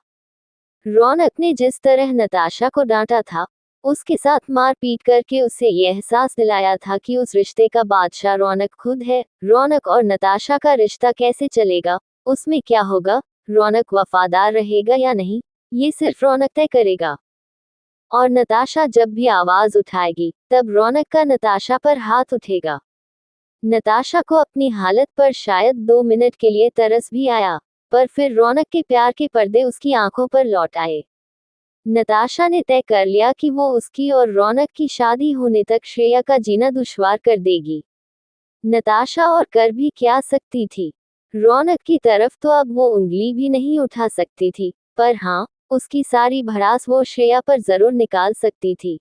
रौनक ने जिस तरह नताशा को डांटा था, उसके साथ मारपीट करके उसे यह एहसास दिलाया था कि उस रिश्ते का बादशाह रौनक खुद है। रौनक और नताशा का रिश्ता कैसे चलेगा, उसमें क्या होगा, रौनक वफादार रहेगा या नहीं, ये सिर्फ रौनक तय करेगा। और नताशा जब भी आवाज उठाएगी तब रौनक का नताशा पर हाथ उठेगा। नताशा को अपनी हालत पर शायद 2 मिनट के लिए तरस भी आया, पर फिर रौनक के प्यार के पर्दे उसकी आंखों पर लौट आए। नताशा ने तय कर लिया कि वो उसकी और रौनक की शादी होने तक श्रेया का जीना दुश्वार कर देगी। नताशा और कर भी क्या सकती थी, रौनक की तरफ तो अब वो उंगली भी नहीं उठा सकती थी, पर हाँ, उसकी सारी भड़ास वो श्रेया पर जरूर निकाल सकती थी।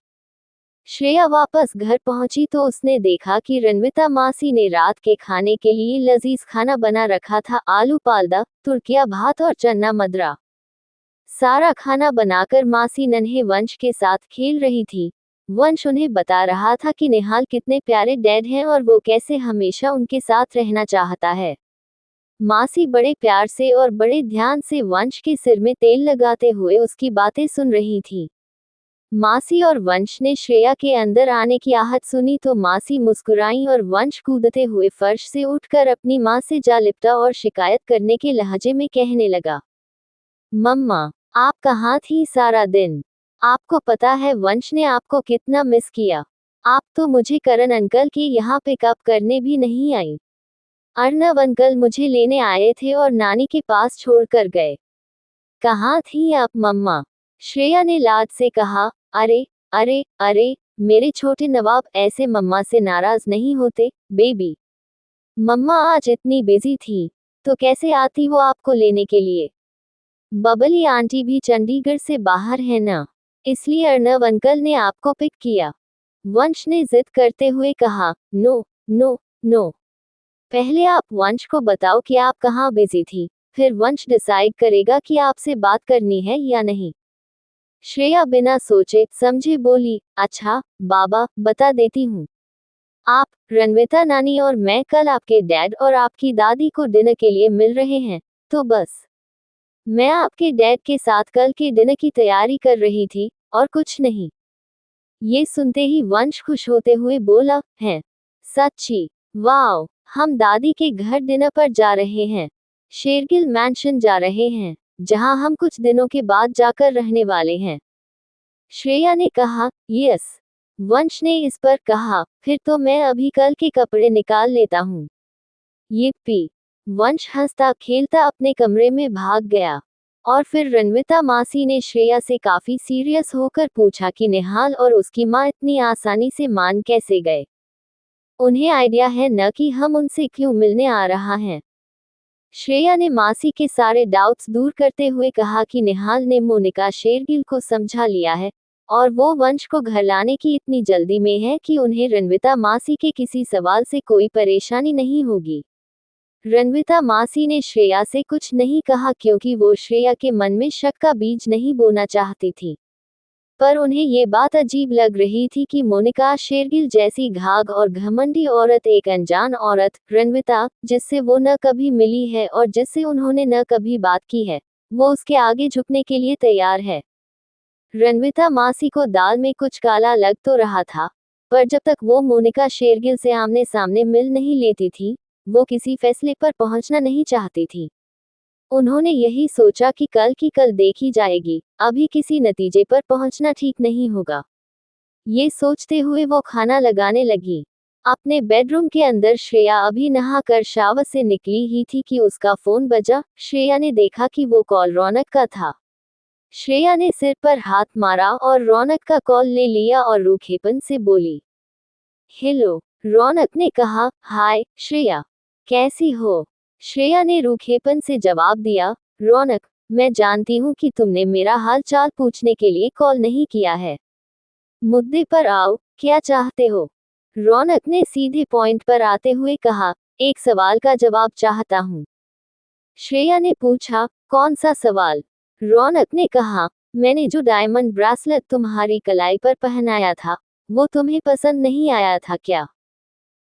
श्रेया वापस घर पहुंची तो उसने देखा कि रणविता मासी ने रात के खाने के लिए लजीज खाना बना रखा था, आलू पालदा, तुर्किया भात और चन्ना मदरा। सारा खाना बनाकर मासी नन्हे वंश के साथ खेल रही थी। वंश उन्हें बता रहा था कि निहाल कितने प्यारे डैड हैं और वो कैसे हमेशा उनके साथ रहना चाहता है। मासी बड़े प्यार से और बड़े ध्यान से वंश के सिर में तेल लगाते हुए उसकी बातें सुन रही थी। मासी और वंश ने श्रेया के अंदर आने की आहट सुनी तो मासी मुस्कुराई और वंश कूदते हुए फर्श से उठकर अपनी माँ से जा लिपटा और शिकायत करने के लहजे में कहने लगा, मम्मा, आप कहाँ थी सारा दिन? आपको पता है वंश ने आपको कितना मिस किया। आप तो मुझे करण अंकल के यहाँ पिकअप करने भी नहीं आई। अर्नव अंकल मुझे लेने आए थे और नानी के पास छोड़कर गए। कहाँ थी आप मम्मा? श्रेया ने लाड से कहा। अरे अरे अरे, मेरे छोटे नवाब ऐसे मम्मा से नाराज नहीं होते बेबी। मम्मा आज इतनी बिजी थी, तो कैसे आती वो आपको लेने के लिए? बबली आंटी भी चंडीगढ़ से बाहर है ना, इसलिए अर्नव अंकल ने आपको पिक किया। वंश ने जिद करते हुए कहा। नो नो नो, पहले आप वंश को बताओ कि आप कहाँ बिजी थी, फिर वंश डिसाइड करेगा कि आपसे बात करनी है या नहीं। श्रेया बिना सोचे समझे बोली, अच्छा बाबा, बता देती हूँ। आप, रणविता नानी और मैं कल आपके डैड और आपकी दादी को डिनर के लिए मिल रहे हैं, तो बस मैं आपके डैड के साथ कल के डिनर की तैयारी कर रही थी, और कुछ नहीं। ये सुनते ही वंश खुश होते हुए बोला, है सच्ची? वाओ, हम दादी के घर डिनर पर जा रहे हैं। शेरगिल मैंशन जा रहे हैं, जहां हम कुछ दिनों के बाद जाकर रहने वाले हैं। श्रेया ने कहा, यस। वंश ने इस पर कहा, फिर तो मैं अभी कल के कपड़े निकाल लेता हूँ। ये वंश हंसता खेलता अपने कमरे में भाग गया। और फिर रणविता मासी ने श्रेया से काफी सीरियस होकर पूछा कि निहाल और उसकी माँ इतनी आसानी से मान कैसे गए। उन्हें आइडिया है न कि हम उनसे क्यों मिलने आ रहा हैं। श्रेया ने मासी के सारे डाउट्स दूर करते हुए कहा कि निहाल ने मोनिका शेरगिल को समझा लिया है, और वो वंश को घर लाने की इतनी जल्दी में है कि उन्हें रणविता मासी के किसी सवाल से कोई परेशानी नहीं होगी। रणविता मासी ने श्रेया से कुछ नहीं कहा क्योंकि वो श्रेया के मन में शक का बीज नहीं बोना चाहती थी, पर उन्हें ये बात अजीब लग रही थी कि मोनिका शेरगिल जैसी घाघ और घमंडी औरत, एक अनजान औरत, रणविता, जिससे वो न कभी मिली है और जिससे उन्होंने न कभी बात की है, वो उसके आगे झुकने के लिए तैयार है। रणविता मासी को दाल में कुछ काला लग तो रहा था, पर जब तक वो मोनिका शेरगिल से आमने सामने मिल नहीं लेती थी, वो किसी फैसले पर पहुंचना नहीं चाहती थी। उन्होंने यही सोचा कि कल की कल देखी जाएगी, अभी किसी नतीजे पर पहुंचना ठीक नहीं होगा। ये सोचते हुए वो खाना लगाने लगी। अपने बेडरूम के अंदर श्रेया अभी नहाकर शावर से निकली ही थी कि उसका फोन बजा। श्रेया ने देखा कि वो कॉल रौनक का था। श्रेया ने सिर पर हाथ मारा और रौनक का कॉल ले लिया और रूखेपन से बोली, हेलो। रौनक ने कहा, हाय श्रेया, कैसी हो? श्रेया ने रूखेपन से जवाब दिया, रौनक, मैं जानती हूँ कि तुमने मेरा हाल चाल पूछने के लिए कॉल नहीं किया है। मुद्दे पर आओ, क्या चाहते हो? रौनक ने सीधे पॉइंट पर आते हुए कहा, एक सवाल का जवाब चाहता हूँ। श्रेया ने पूछा, कौन सा सवाल? रौनक ने कहा, मैंने जो डायमंड ब्रेसलेट तुम्हारी कलाई पर पहनाया था, वो तुम्हें पसंद नहीं आया था क्या?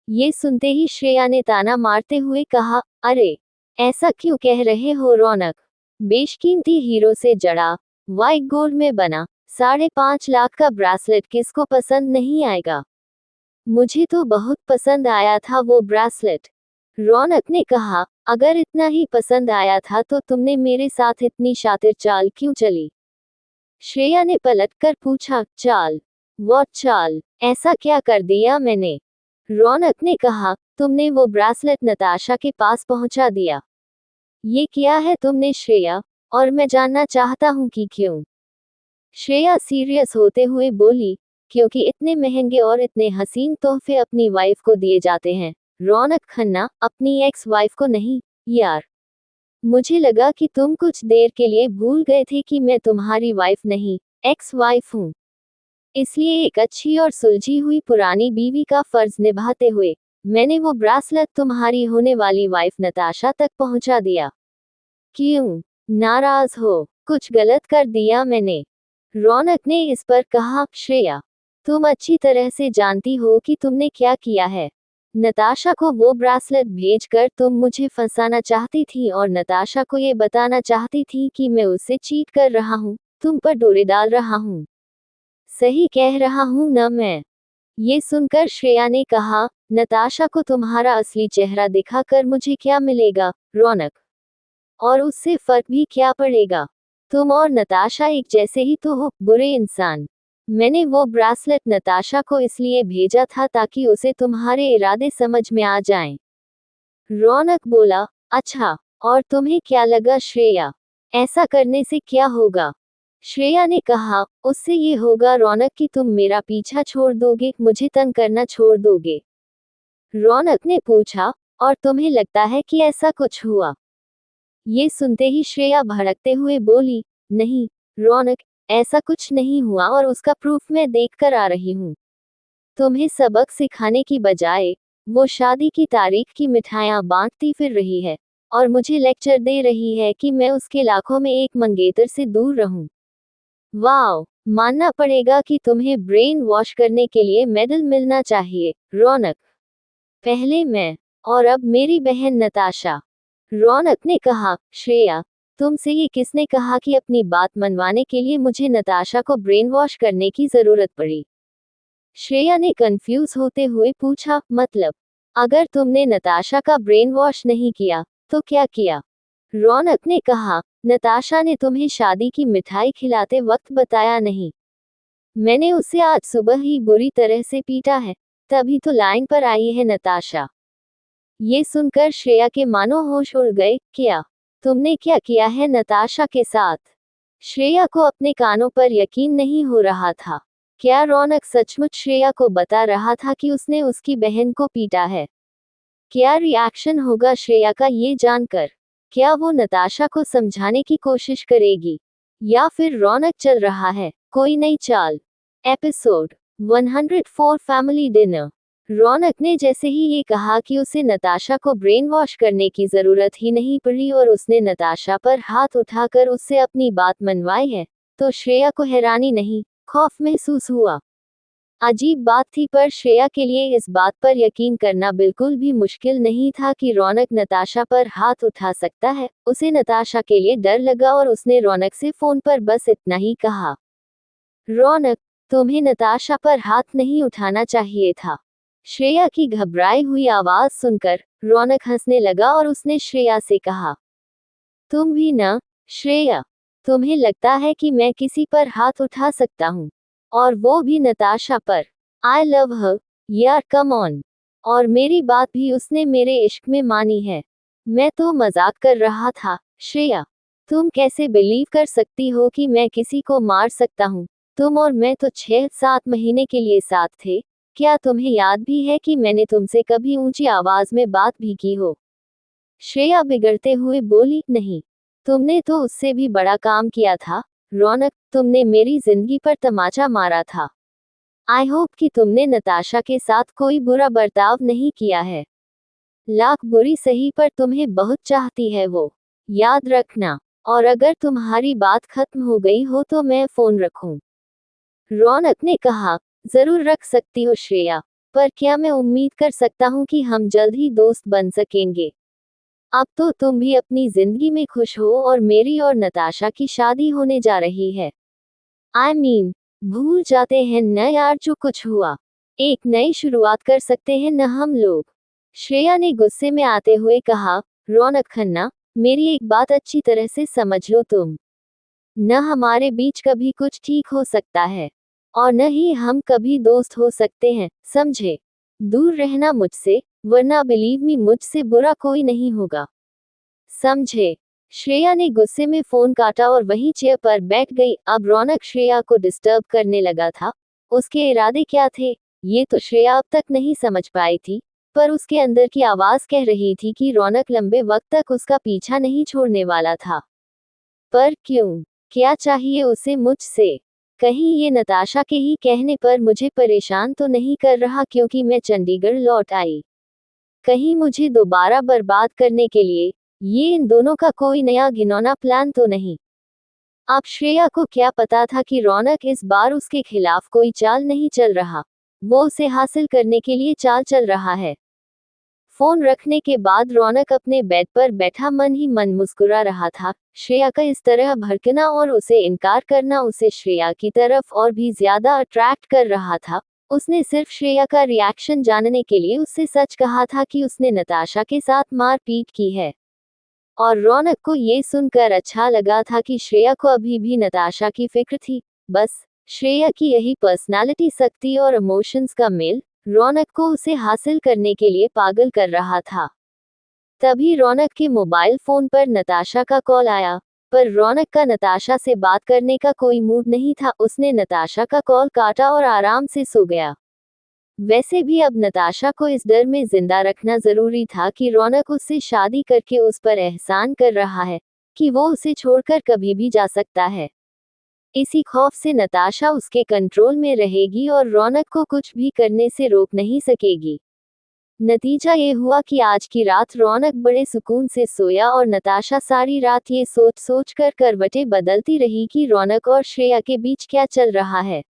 ये सुनते ही श्रेया ने ताना मारते हुए कहा, अरे, ऐसा क्यों कह रहे हो रौनक? बेशकीमती हीरो से जड़ा, व्हाइट गोल्ड में बना, 5.5 लाख का ब्रेसलेट किसको पसंद नहीं आएगा? मुझे तो बहुत पसंद आया था वो ब्रेसलेट। रौनक ने कहा, अगर इतना ही पसंद आया था तो तुमने मेरे साथ इतनी शातिर चाल क्यों चली? श्रेया ने पलट कर पूछा, चाल? व्हाट चाल? ऐसा क्या कर दिया मैंने? रौनक ने कहा, तुमने वो ब्रेसलेट नताशा के पास पहुंचा दिया। ये किया है तुमने श्रेया, और मैं जानना चाहता हूँ कि क्यों? श्रेया सीरियस होते हुए बोली, क्योंकि इतने महंगे और इतने हसीन तोहफे अपनी वाइफ को दिए जाते हैं। रौनक खन्ना, अपनी एक्स वाइफ को नहीं, यार। मुझे लगा कि तुम कुछ देर के लिए भूल गए थे कि मैं तुम्हारी वाइफ नहीं, एक्स वाइफ हूँ। इसलिए एक अच्छी और सुलझी हुई पुरानी बीवी का फर्ज निभाते हुए मैंने वो ब्रेसलेट तुम्हारी होने वाली वाइफ नताशा तक पहुंचा दिया। क्यों नाराज हो? कुछ गलत कर दिया मैंने? रौनक ने इस पर कहा, श्रेया, तुम अच्छी तरह से जानती हो कि तुमने क्या किया है। नताशा को वो ब्रेसलेट भेजकर तुम मुझे फंसाना चाहती थी और नताशा को ये बताना चाहती थी कि मैं उससे चीट कर रहा हूँ, तुम पर डोरे डाल रहा हूँ। सही कह रहा हूँ न मैं? ये सुनकर श्रेया ने कहा, नताशा को तुम्हारा असली चेहरा दिखाकर मुझे क्या मिलेगा, रौनक? और उससे फर्क भी क्या पड़ेगा? तुम और नताशा एक जैसे ही तो हो, बुरे इंसान। मैंने वो ब्रेसलेट नताशा को इसलिए भेजा था ताकि उसे तुम्हारे इरादे समझ में आ जाएं। रौनक बोला, अच्छा, और तुम्हें क्या लगा श्रेया? ऐसा करने से क्या होगा? श्रेया ने कहा, उससे ये होगा रौनक कि तुम मेरा पीछा छोड़ दोगे, मुझे तंग करना छोड़ दोगे। रौनक ने पूछा, और तुम्हें लगता है कि ऐसा कुछ हुआ? ये सुनते ही श्रेया भड़कते हुए बोली, नहीं रौनक, ऐसा कुछ नहीं हुआ और उसका प्रूफ मैं देख कर आ रही हूँ। तुम्हें सबक सिखाने की बजाय वो शादी की तारीख की मिठाइयाँ बांटती फिर रही है और मुझे लेक्चर दे रही है कि मैं उसके लाखों में एक मंगेतर से दूर रहूं। वाओ, मानना पड़ेगा कि तुम्हें ब्रेन वॉश करने के लिए मेडल मिलना चाहिए, रौनक। पहले मैं, और अब मेरी बहन नताशा। रौनक ने कहा, श्रेया, तुमसे ये किसने कहा कि अपनी बात मनवाने के लिए मुझे नताशा को ब्रेन वॉश करने की जरूरत पड़ी? श्रेया ने कंफ्यूज होते हुए पूछा, मतलब, अगर तुमने नताशा का ब्रेन वॉश नहीं किया, तो क्या किया? रौनक ने कहा, नताशा ने तुम्हें शादी की मिठाई खिलाते वक्त बताया नहीं। मैंने उसे आज सुबह ही बुरी तरह से पीटा है, तभी तो लाइन पर आई है नताशा। ये सुनकर श्रेया के मानो होश उड़ गए, क्या? तुमने क्या किया है नताशा के साथ? श्रेया को अपने कानों पर यकीन नहीं हो रहा था। क्या रौनक सचमुच श्रेया को बता रहा था कि उसने उसकी बहन को पीटा है? क्या रिएक्शन होगा श्रेया का ये जानकर? क्या वो नताशा को समझाने की कोशिश करेगी, या फिर रौनक चल रहा है कोई नई चाल? Episode 104 family dinner. रौनक ने जैसे ही ये कहा कि उसे नताशा को ब्रेन वॉश करने की जरूरत ही नहीं पड़ी और उसने नताशा पर हाथ उठाकर उससे अपनी बात मनवाई है, तो श्रेया को हैरानी नहीं, खौफ महसूस हुआ। अजीब बात थी, पर श्रेया के लिए इस बात पर यकीन करना बिल्कुल भी मुश्किल नहीं था कि रौनक नताशा पर हाथ उठा सकता है। उसे नताशा के लिए डर लगा और उसने रौनक से फोन पर बस इतना ही कहा, रौनक, तुम्हें नताशा पर हाथ नहीं उठाना चाहिए था। श्रेया की घबराई हुई आवाज सुनकर रौनक हंसने लगा और उसने श्रेया से कहा, तुम भी ना श्रेया, तुम्हें लगता है कि मैं किसी पर हाथ उठा सकता हूँ, और वो भी नताशा पर? आई लव हर, यार कम ऑन। और मेरी बात भी उसने मेरे इश्क में मानी है। मैं तो मजाक कर रहा था श्रेया। तुम कैसे बिलीव कर सकती हो कि मैं किसी को मार सकता हूँ? तुम और मैं तो 6-7 महीने के लिए साथ थे। क्या तुम्हें याद भी है कि मैंने तुमसे कभी ऊंची आवाज में बात भी की हो? श्रेया बिगड़ते हुए बोली, नहीं। तुमने तो उससे भी बड़ा काम किया था। रौनक, तुमने मेरी जिंदगी पर तमाचा मारा था। आई होप कि तुमने नताशा के साथ कोई बुरा बर्ताव नहीं किया है। लाख बुरी सही, पर तुम्हें बहुत चाहती है वो। याद रखना। और अगर तुम्हारी बात खत्म हो गई हो तो मैं फोन रखूं? रौनक ने कहा, जरूर रख सकती हो श्रेया, पर क्या मैं उम्मीद कर सकता हूं कि हम जल्द ही दोस्त बन सकेंगे? अब तो तुम भी अपनी जिंदगी में खुश हो और मेरी और नताशा की शादी होने जा रही है। आई मीन, भूल जाते हैं न यार जो कुछ हुआ। एक नई शुरुआत कर सकते हैं न हम लोग। श्रेया ने गुस्से में आते हुए कहा, रौनक खन्ना, मेरी एक बात अच्छी तरह से समझ लो तुम। न हमारे बीच कभी कुछ ठीक हो सकता है, और न ही हम कभी दोस्त हो सकते हैं, समझे? दूर रहना मुझसे, वरना बिलीव मी मुझसे बुरा कोई नहीं होगा। समझे? श्रेया ने गुस्से में फोन काटा और वहीं चेयर पर बैठ गई। अब रौनक श्रेया को डिस्टर्ब करने लगा था। उसके इरादे क्या थे, ये तो श्रेया अब तक नहीं समझ पाई थी, पर उसके अंदर की आवाज कह रही थी कि रौनक लंबे वक्त तक उसका पीछा नहीं छोड़ने वाला था। पर क्यों? क्या चाहिए उसे मुझसे? कहीं ये नताशा के ही कहने पर मुझे परेशान तो नहीं कर रहा क्योंकि मैं चंडीगढ़ लौट आई? कहीं मुझे दोबारा बर्बाद करने के लिए ये इन दोनों का कोई नया घिनौना प्लान तो नहीं? अब श्रेया को क्या पता था कि रौनक इस बार उसके खिलाफ कोई चाल नहीं चल रहा, वो उसे हासिल करने के लिए चाल चल रहा है। फोन रखने के बाद रौनक अपने बेड पर बैठा मन ही मन मुस्कुरा रहा था। श्रेया का इस तरह भड़कना और उसे इनकार करना उसे श्रेया की तरफ और भी ज्यादा अट्रैक्ट कर रहा था। उसने सिर्फ श्रेया का रिएक्शन जानने के लिए उससे सच कहा था कि उसने नताशा के साथ मारपीट की है। और रौनक को ये सुनकर अच्छा लगा था कि श्रेया को अभी भी नताशा की फिक्र थी। बस श्रेया की यही पर्सनालिटी, शक्ति और इमोशंस का मेल रौनक को उसे हासिल करने के लिए पागल कर रहा था। तभी रौनक के मोबाइल फोन पर नताशा का कॉल आया, पर रौनक का नताशा से बात करने का कोई मूड नहीं था। उसने नताशा का कॉल काटा और आराम से सो गया। वैसे भी अब नताशा को इस डर में जिंदा रखना जरूरी था कि रौनक उससे शादी करके उस पर एहसान कर रहा है, कि वो उसे छोड़कर कभी भी जा सकता है। इसी खौफ से नताशा उसके कंट्रोल में रहेगी और रौनक को कुछ भी करने से रोक नहीं सकेगी। नतीजा ये हुआ कि आज की रात रौनक बड़े सुकून से सोया और नताशा सारी रात ये सोच सोच कर करवटें बदलती रही कि रौनक और श्रेया के बीच क्या चल रहा है।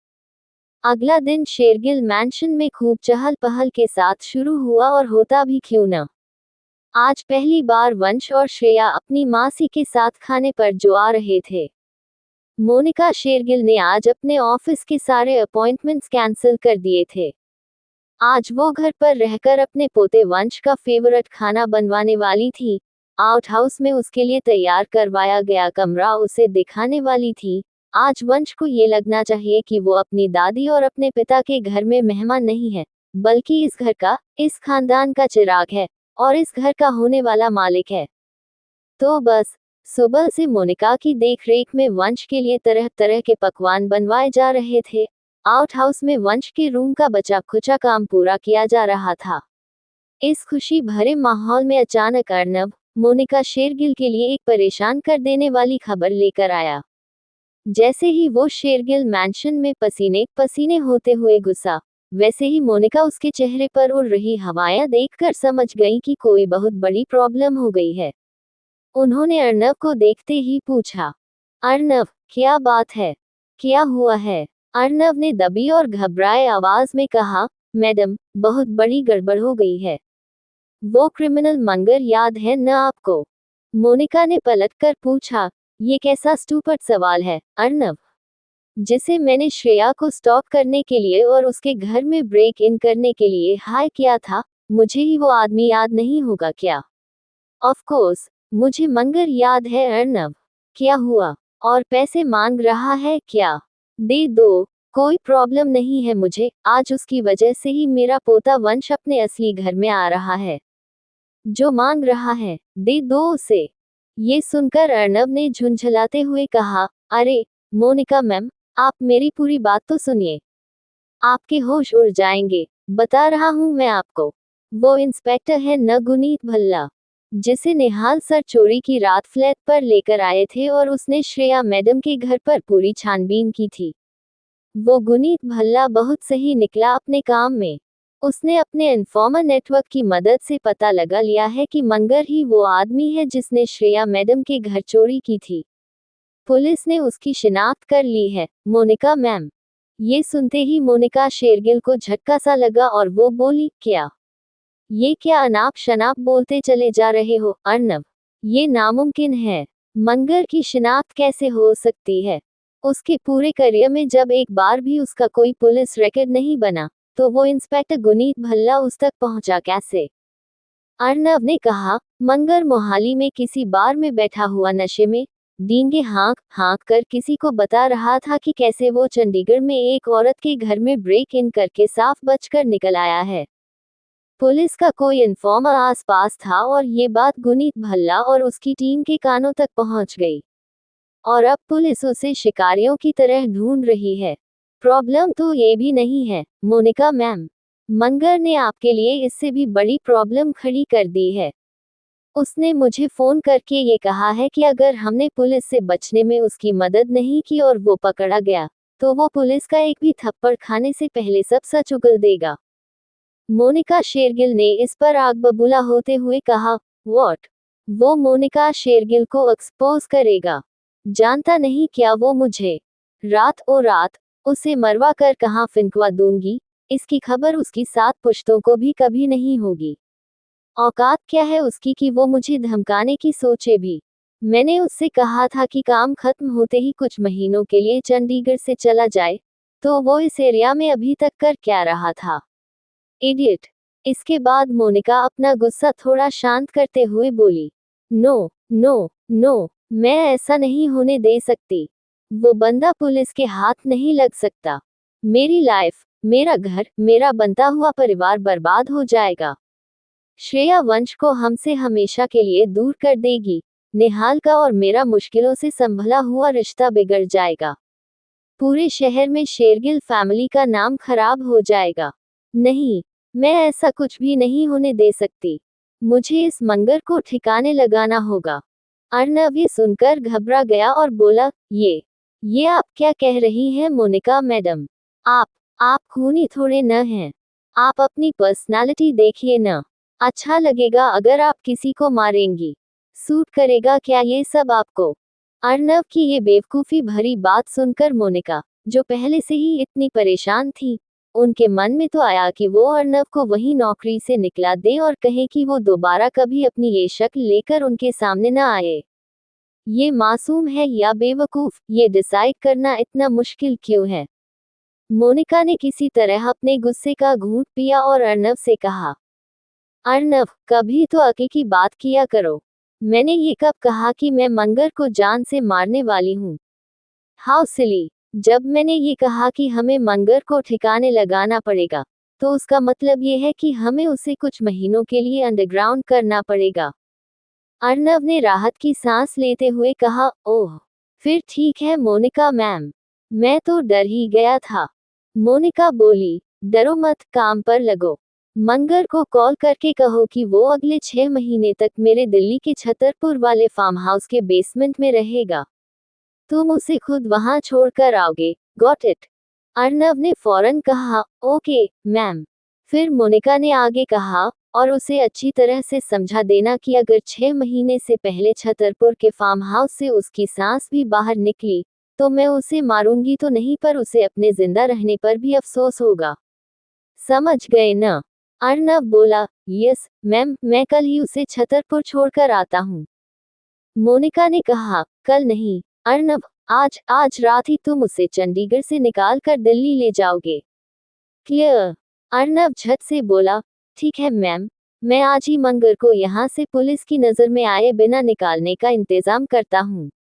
अगला दिन शेरगिल मैंशन में खूब चहल पहल के साथ शुरू हुआ, और होता भी क्यों न। आज पहली बार वंश और श्रेया अपनी मासी के साथ खाने पर जो आ रहे थे। मोनिका शेरगिल ने आज अपने ऑफिस के सारे अपॉइंटमेंट्स कैंसिल कर दिए थे। आज वो घर पर रहकर अपने पोते वंश का फेवरेट खाना बनवाने वाली थी। आउट हाउस में उसके लिए तैयार करवाया गया कमरा उसे दिखाने वाली थी। आज वंश को ये लगना चाहिए कि वो अपनी दादी और अपने पिता के घर में मेहमान नहीं है, बल्कि इस घर का, इस खानदान का चिराग है, और इस घर का होने वाला मालिक है। तो बस सुबह से मोनिका की देखरेख में वंश के लिए तरह तरह के पकवान बनवाए जा रहे थे। आउट हाउस में वंश के रूम का बचा खुचा काम पूरा किया जा रहा था। इस खुशी भरे माहौल में अचानक अर्नब मोनिका शेरगिल के लिए एक परेशान कर देने वाली खबर लेकर आया। जैसे ही वो शेरगिल मैंशन में पसीने पसीने होते हुए घुसा, वैसे ही मोनिका उसके चेहरे पर उड़ रही हवाएं देखकर समझ गई कि कोई बहुत बड़ी प्रॉब्लम हो गई है। उन्होंने अर्नब को देखते ही पूछा, अर्नब, क्या बात है? क्या हुआ है? अर्नब ने दबी और घबराए आवाज में कहा, मैडम, बहुत बड़ी गड़बड़ हो गई है। वो क्रिमिनल मंगर याद है न आपको? मोनिका ने पलटकर पूछा। ये कैसा स्टूपिड सवाल है, अर्नब? जिसे मैंने श्रेया को स्टॉप करने के लिए और उसके घर में ब्रेक इन करने के लिए हाय किया था, मुझे ही वो आदमी याद नहीं होगा क्या? ऑफ कोर्स, मुझे मंगर याद है अर्नब। क्या हुआ? और पैसे मांग रहा है क्या? दे दो, कोई प्रॉब्लम नहीं है मुझे। आज उसकी वजह से ही मेरा पोता वंश अपने असली घर में आ रहा है। जो मांग रहा है, दे दो उसे। ये सुनकर अर्णव ने झुंझलाते हुए कहा, अरे मोनिका मैम, आप मेरी पूरी बात तो सुनिए। आपके होश उड़ जाएंगे, बता रहा हूं मैं आपको। वो इंस्पेक्टर है न गुनीत भल्ला, जिसे निहाल सर चोरी की रात फ्लैट पर लेकर आए थे और उसने श्रेया मैडम के घर पर पूरी छानबीन की थी। वो गुनीत भल्ला बहुत सही निकला अपने काम में। उसने अपने इन्फॉर्मर नेटवर्क की मदद से पता लगा लिया है कि मंगर ही वो आदमी है जिसने श्रेया मैडम के घर चोरी की थी। पुलिस ने उसकी शिनाख्त कर ली है, मोनिका मैम। ये सुनते ही मोनिका शेरगिल को झटका सा लगा और वो बोली, क्या? ये क्या अनाप शनाप बोलते चले जा रहे हो अर्णव? ये नामुमकिन है। मंगर की शिनाख्त कैसे हो सकती है? उसके पूरे करियर में जब एक बार भी उसका कोई पुलिस रिकॉर्ड नहीं बना, तो वो इंस्पेक्टर गुनीत भल्ला उस तक पहुंचा कैसे? अर्णव ने कहा, मंगर मोहाली में किसी बार में बैठा हुआ नशे में डींगे हाँक हाँक कर किसी को बता रहा था कि कैसे वो चंडीगढ़ में एक औरत के घर में ब्रेक इन करके साफ बचकर निकल आया है। पुलिस का कोई इन्फॉर्मर आसपास था और ये बात गुनीत भल्ला और उसकी टीम के कानों तक पहुंच गई। और अब पुलिस उसे शिकारियों की तरह ढूंढ रही है। प्रॉब्लम तो ये भी नहीं है, मोनिका मैम। मंगर ने आपके लिए इससे भी बड़ी प्रॉब्लम खड़ी कर दी है। उसने मुझे फोन करके ये कहा है कि अगर हमने पुलिस से बचने में उसकी मदद नहीं की और वो पकड़ा गया, तो वो पुलिस का एक भी थप्पड़ खाने से पहले सब सच उगल देगा। मोनिका शेरगिल ने इस पर आग बबूला होते हुए कहा, व्हाट? वो मोनिका शेरगिल को एक्सपोज करेगा? जानता नहीं क्या वो मुझे रात ओ रात उसे मरवा कर कहाँ फिंकवा दूंगी, इसकी खबर उसकी 7 पुश्तों को भी कभी नहीं होगी। औकात क्या है उसकी कि वो मुझे धमकाने की सोचे भी। मैंने उससे कहा था कि काम खत्म होते ही कुछ महीनों के लिए चंडीगढ़ से चला जाए, तो वो इस एरिया में अभी तक कर क्या रहा था? इडियट। इसके बाद मोनिका अपना गुस्सा थोड़ा शांत करते हुए बोली, नो नो नो, मैं ऐसा नहीं होने दे सकती। वो बंदा पुलिस के हाथ नहीं लग सकता। मेरी लाइफ, मेरा घर, मेरा बनता हुआ परिवार बर्बाद हो जाएगा। श्रेया वंश को हमसे हमेशा के लिए दूर कर देगी। निहाल का और मेरा मुश्किलों से संभला हुआ रिश्ता बिगड़ जाएगा। पूरे शहर में शेरगिल फैमिली का नाम खराब हो जाएगा। नहीं, मैं ऐसा कुछ भी नहीं होने दे सकती। मुझे इस मंगर को ठिकाने लगाना होगा। अर्णव ये सुनकर घबरा गया और बोला, ये आप क्या कह रही हैं मोनिका मैडम? आप खूनी थोड़े न हैं। आप अपनी पर्सनालिटी देखिए न। अच्छा लगेगा अगर आप किसी को मारेंगी? सूट करेगा क्या ये सब आपको? अर्णव की ये बेवकूफ़ी भरी बात सुनकर मोनिका, जो पहले से ही इतनी परेशान थी, उनके मन में तो आया कि वो अर्णव को वही नौकरी से निकला दे और कहे कि वो दोबारा कभी अपनी ये शक्ल लेकर उनके सामने न आए। ये मासूम है या बेवकूफ़, ये डिसाइड करना इतना मुश्किल क्यों है? मोनिका ने किसी तरह अपने गुस्से का घूंट पिया और अर्णव से कहा, अर्णव, कभी तो अक्ल की बात किया करो। मैंने ये कब कहा कि मैं मंगर को जान से मारने वाली हूँ? How silly. जब मैंने ये कहा कि हमें मंगर को ठिकाने लगाना पड़ेगा, तो उसका मतलब ये है कि हमें उसे कुछ महीनों के लिए अंडरग्राउंड करना पड़ेगा। अर्णव ने राहत की सांस लेते हुए कहा, ओह, फिर ठीक है मोनिका मैम। मैं तो डर ही गया था। मोनिका बोली, डरो मत, काम पर लगो। मंगर को कॉल करके कहो कि वो अगले 6 महीने तक मेरे दिल्ली के छतरपुर वाले फार्म हाउस के बेसमेंट में रहेगा। तुम उसे खुद वहां छोड़कर आओगे, गॉट इट? अर्णव ने फौरन कहा, ओके मैम। फिर मोनिका ने आगे कहा, और उसे अच्छी तरह से समझा देना कि अगर 6 महीने से पहले छतरपुर के फार्म हाउस से उसकी सांस भी बाहर निकली, तो मैं उसे मारूंगी तो नहीं पर उसे अपने जिंदा रहने पर भी अफसोस होगा। समझ गए न? अर्णव बोला, यस मैम, मैं कल ही उसे छतरपुर छोड़कर आता हूँ। मोनिका ने कहा, कल नहीं अर्णव, आज रात ही तुम उसे चंडीगढ़ से निकाल कर दिल्ली ले जाओगे। क्लियर? अर्णव झट से बोला, ठीक है मैम, मैं आज ही मंगर को यहाँ से पुलिस की नज़र में आए बिना निकालने का इंतजाम करता हूँ।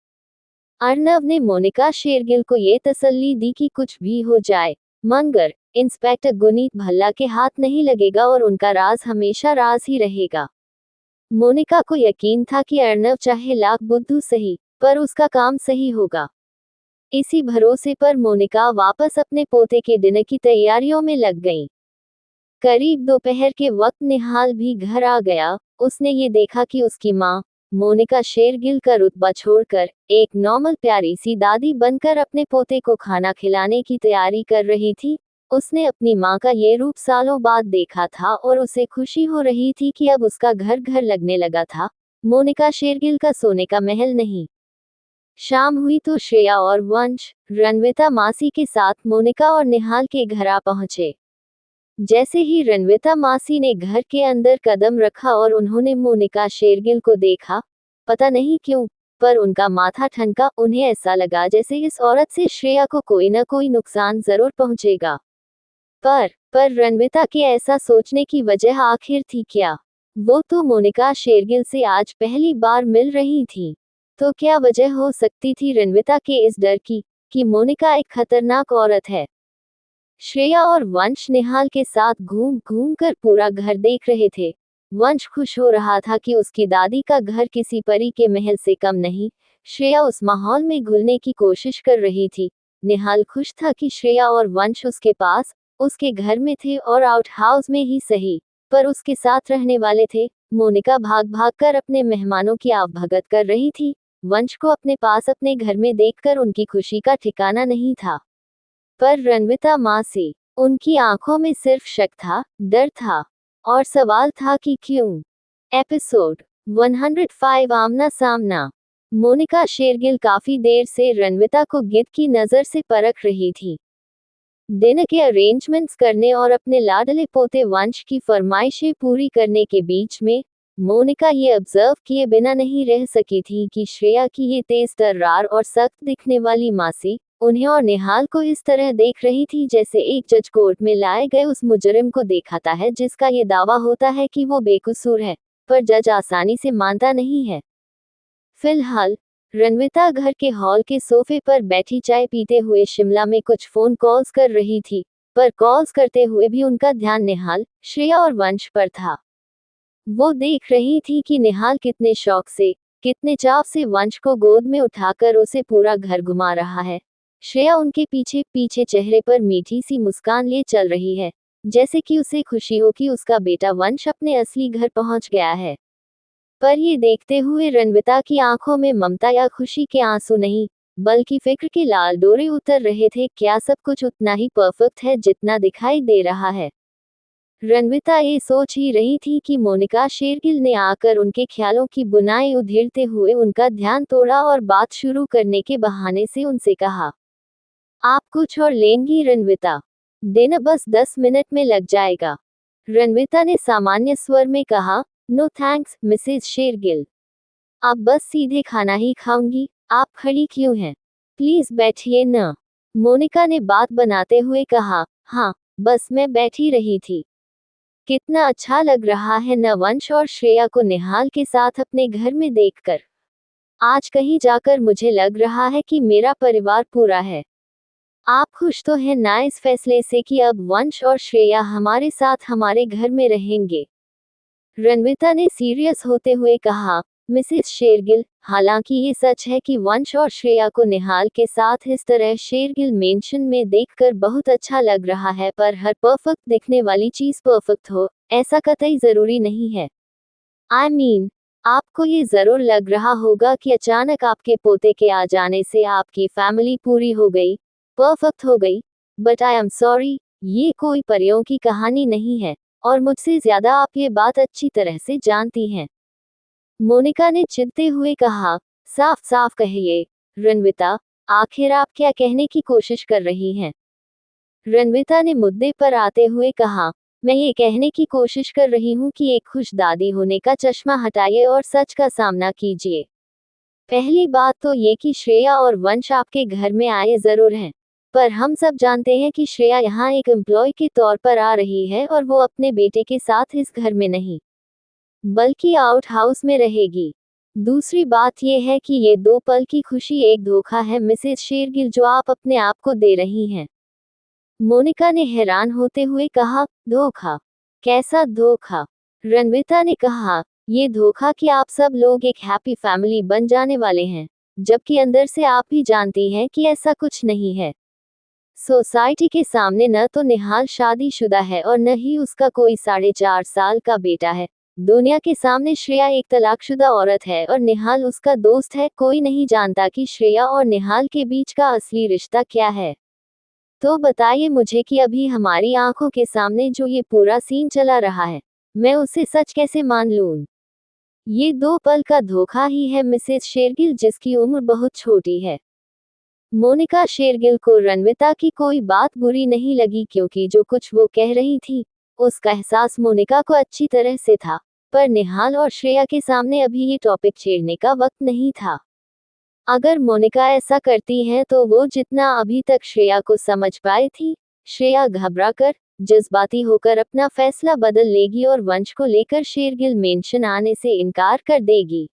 अर्णव ने मोनिका शेरगिल को ये तसल्ली दी कि कुछ भी हो जाए, मंगर इंस्पेक्टर गुनीत भल्ला के हाथ नहीं लगेगा और उनका राज हमेशा राज ही रहेगा। मोनिका को यकीन था कि अर्नव चाहे लाख बुद्धू सही, पर उसका काम सही होगा। इसी भरोसे पर मोनिका वापस अपने पोते के डिनर की तैयारियों में लग गई। करीब दोपहर के वक्त निहाल भी घर आ गया। उसने ये देखा कि उसकी माँ मोनिका शेरगिल का रुतबा छोड़कर एक नॉर्मल प्यारी सी दादी बनकर अपने पोते को खाना खिलाने की तैयारी कर रही थी। उसने अपनी माँ का ये रूप सालों बाद देखा था और उसे खुशी हो रही थी कि अब उसका घर घर लगने लगा था, मोनिका शेरगिल का सोने का महल नहीं। शाम हुई तो श्रेया और वंश रणविता मासी के साथ मोनिका और निहाल के घर आ पहुंचे। जैसे ही रणविता मासी ने घर के अंदर कदम रखा और उन्होंने मोनिका शेरगिल को देखा, पता नहीं क्यों, पर उनका माथा ठनका। उन्हें ऐसा लगा जैसे इस औरत से श्रेया को कोई न कोई नुकसान जरूर पहुंचेगा। पर रणविता के ऐसा सोचने की वजह आखिर थी क्या? वो तो मोनिका शेरगिल से आज पहली बार मिल रही थी। तो क्या वजह हो सकती थी रणविता के इस डर की कि मोनिका एक खतरनाक औरत है? श्रेया और वंश निहाल के साथ घूम घूम कर पूरा घर देख रहे थे। वंश खुश हो रहा था कि उसकी दादी का घर किसी परी के महल से कम नहीं। श्रेया उस माहौल में घुलने की कोशिश कर रही थी। निहाल खुश था कि श्रेया और वंश उसके पास, उसके घर में थे और आउट हाउस में ही सही, पर उसके साथ रहने वाले थे। मोनिका भाग भाग कर अपने मेहमानों की आवभगत कर रही थी। वंश को अपने पास अपने घर में देखकर उनकी खुशी का ठिकाना नहीं था। पर रणविता मासी, उनकी आंखों में सिर्फ शक था, डर था, और सवाल था कि क्यों। एपिसोड 105 आमना सामना। मोनिका शेरगिल काफी देर से रणविता को गिद्ध की नजर से परख रही थी। डिनर के अरेंजमेंट्स करने और अपने लाडले पोते वंश की फरमाइशें पूरी करने के बीच में मोनिका ये ऑब्जर्व किए बिना नहीं रह सकी थी कि श्रेया की ये तेज तर्रार और सख्त दिखने वाली मासी उन्हें और निहाल को इस तरह देख रही थी जैसे एक जज कोर्ट में लाए गए उस मुजरिम को देखाता है जिसका ये दावा होता है कि वो बेकसूर है, पर जज आसानी से मानता नहीं है। फिलहाल रणविता घर के हॉल के सोफे पर बैठी चाय पीते हुए शिमला में कुछ फोन कॉल्स कर रही थी, पर कॉल्स करते हुए भी उनका ध्यान निहाल, श्रेया और वंश पर था। वो देख रही थी कि निहाल कितने शौक से, कितने चाव से वंश को गोद में उठाकर उसे पूरा घर घुमा रहा है। श्रेया उनके पीछे पीछे चेहरे पर मीठी सी मुस्कान लिए चल रही है, जैसे कि उसे खुशी हो कि उसका बेटा वंश अपने असली घर पहुंच गया है। पर ये देखते हुए रणविता की आंखों में ममता या खुशी के आंसू नहीं, बल्कि फिक्र के लाल डोरे उतर रहे थे। क्या सब कुछ उतना ही परफेक्ट है जितना दिखाई दे रहा है? रणविता ये सोच ही रही थी कि मोनिका शेरगिल ने आकर उनके ख्यालों की बुनाई उधेड़ते हुए उनका ध्यान तोड़ा और बात शुरू करने के बहाने से उनसे कहा, आप कुछ और लेंगी रणविता? डिनर बस 10 मिनट में लग जाएगा। रणविता ने सामान्य स्वर में कहा, नो थैंक्स मिसेज शेरगिल, आप बस सीधे खाना ही खाऊंगी। आप खड़ी क्यों हैं? प्लीज बैठिए न। मोनिका ने बात बनाते हुए कहा, हाँ, बस मैं बैठी रही थी। कितना अच्छा लग रहा है न वंश और श्रेया को निहाल के साथ अपने घर में देखकर। आज कहीं जाकर मुझे लग रहा है कि मेरा परिवार पूरा है। आप खुश तो हैं ना इस फैसले से कि अब वंश और श्रेया हमारे साथ हमारे घर में रहेंगे? रणविता ने सीरियस होते हुए कहा, मिसेस शेरगिल, हालांकि ये सच है कि वंश और श्रेया को निहाल के साथ इस तरह शेरगिल मेंशन में देखकर बहुत अच्छा लग रहा है, पर हर परफेक्ट दिखने वाली चीज परफेक्ट हो, ऐसा कतई जरूरी नहीं है। I mean, आपको ये जरूर लग रहा होगा कि अचानक आपके पोते के आ जाने से आपकी फैमिली पूरी हो गई, परफेक्ट हो गई, बट आई एम सॉरी, ये कोई परियों की कहानी नहीं है, और मुझसे ज्यादा आप ये बात अच्छी तरह से जानती हैं। मोनिका ने चिढ़ते हुए कहा, साफ साफ कहिए रणविता, आखिर आप क्या कहने की कोशिश कर रही हैं? रणविता ने मुद्दे पर आते हुए कहा, मैं ये कहने की कोशिश कर रही हूँ कि एक खुश दादी होने का चश्मा हटाइए और सच का सामना कीजिए। पहली बात तो ये कि श्रेया और वंश आपके घर में आए जरूर हैं, पर हम सब जानते हैं कि श्रेया यहाँ एक एम्प्लॉय के तौर पर आ रही है और वो अपने बेटे के साथ इस घर में नहीं, बल्कि आउट हाउस में रहेगी। दूसरी बात यह है कि ये 2 पल की खुशी एक धोखा है मिसेस शेरगिल जो आप अपने आप को दे रही हैं। मोनिका ने हैरान होते हुए कहा, धोखा? कैसा धोखा? रणविता ने कहा, ये धोखा कि आप सब लोग एक हैप्पी फैमिली बन जाने वाले हैं, जबकि अंदर से आप भी जानती हैं कि ऐसा कुछ नहीं है। सोसाइटी के सामने न तो निहाल शादीशुदा है और न ही उसका कोई 4.5 साल का बेटा है। दुनिया के सामने श्रेया एक तलाकशुदा औरत है और निहाल उसका दोस्त है। कोई नहीं जानता कि श्रेया और निहाल के बीच का असली रिश्ता क्या है। तो बताइए मुझे कि अभी हमारी आंखों के सामने जो ये पूरा सीन चला रहा है, मैं उसे सच कैसे मान लूं? ये 2 पल का धोखा ही है मिसेस शेरगिल, जिसकी उम्र बहुत छोटी है। मोनिका शेरगिल को रणविता की कोई बात बुरी नहीं लगी, क्योंकि जो कुछ वो कह रही थी उसका एहसास मोनिका को अच्छी तरह से था। पर निहाल और श्रेया के सामने अभी ये टॉपिक छेड़ने का वक्त नहीं था। अगर मोनिका ऐसा करती है तो वो जितना अभी तक श्रेया को समझ पाई थी, श्रेया घबराकर, जज्बाती होकर अपना फैसला बदल लेगी और वंश को लेकर शेरगिल मेंशन आने से इनकार कर देगी।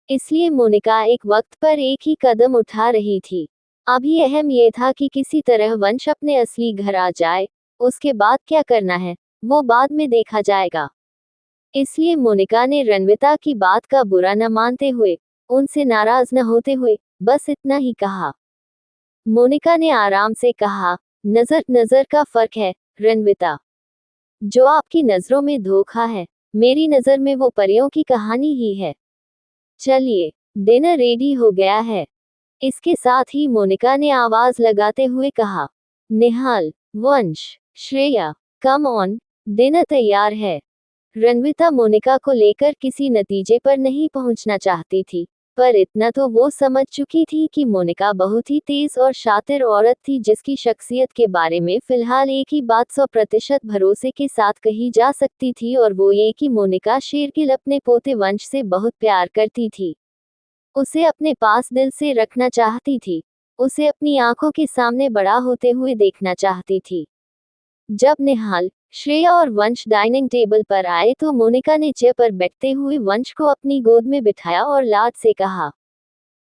इसलिए मोनिका एक वक्त पर एक ही कदम उठा रही थी। अभी अहम ये था कि किसी तरह वंश अपने असली घर आ जाए। उसके बाद क्या करना है वो बाद में देखा जाएगा। इसलिए मोनिका ने रणविता की बात का बुरा न मानते हुए, उनसे नाराज न होते हुए, बस इतना ही कहा। मोनिका ने आराम से कहा, नजर नजर का फर्क है रणविता। जो आपकी नजरों में धोखा है, मेरी नजर में वो परियों की कहानी ही है। चलिए, डिनर रेडी हो गया है। इसके साथ ही मोनिका ने आवाज लगाते हुए कहा, निहाल, वंश, श्रेया, कम ऑन, डिनर तैयार है। रणविता मोनिका को लेकर किसी नतीजे पर नहीं पहुंचना चाहती थी, पर इतना तो वो समझ चुकी थी कि मोनिका बहुत ही तेज और शातिर औरत थी, जिसकी शख्सियत के बारे में फिलहाल एक ही बात 100% भरोसे के साथ कही जा सकती थी, और वो ये कि मोनिका शेरगिल अपने पोते वंश से बहुत प्यार करती थी। उसे अपने पास दिल से रखना चाहती थी। उसे अपनी आंखों के सामने बड़ा होते हुए देखना चाहती थी। जब निहाल, श्रेया और वंश डाइनिंग टेबल पर आए तो मोनिका ने चेयर पर बैठते हुए वंश को अपनी गोद में बिठाया और लाड से कहा,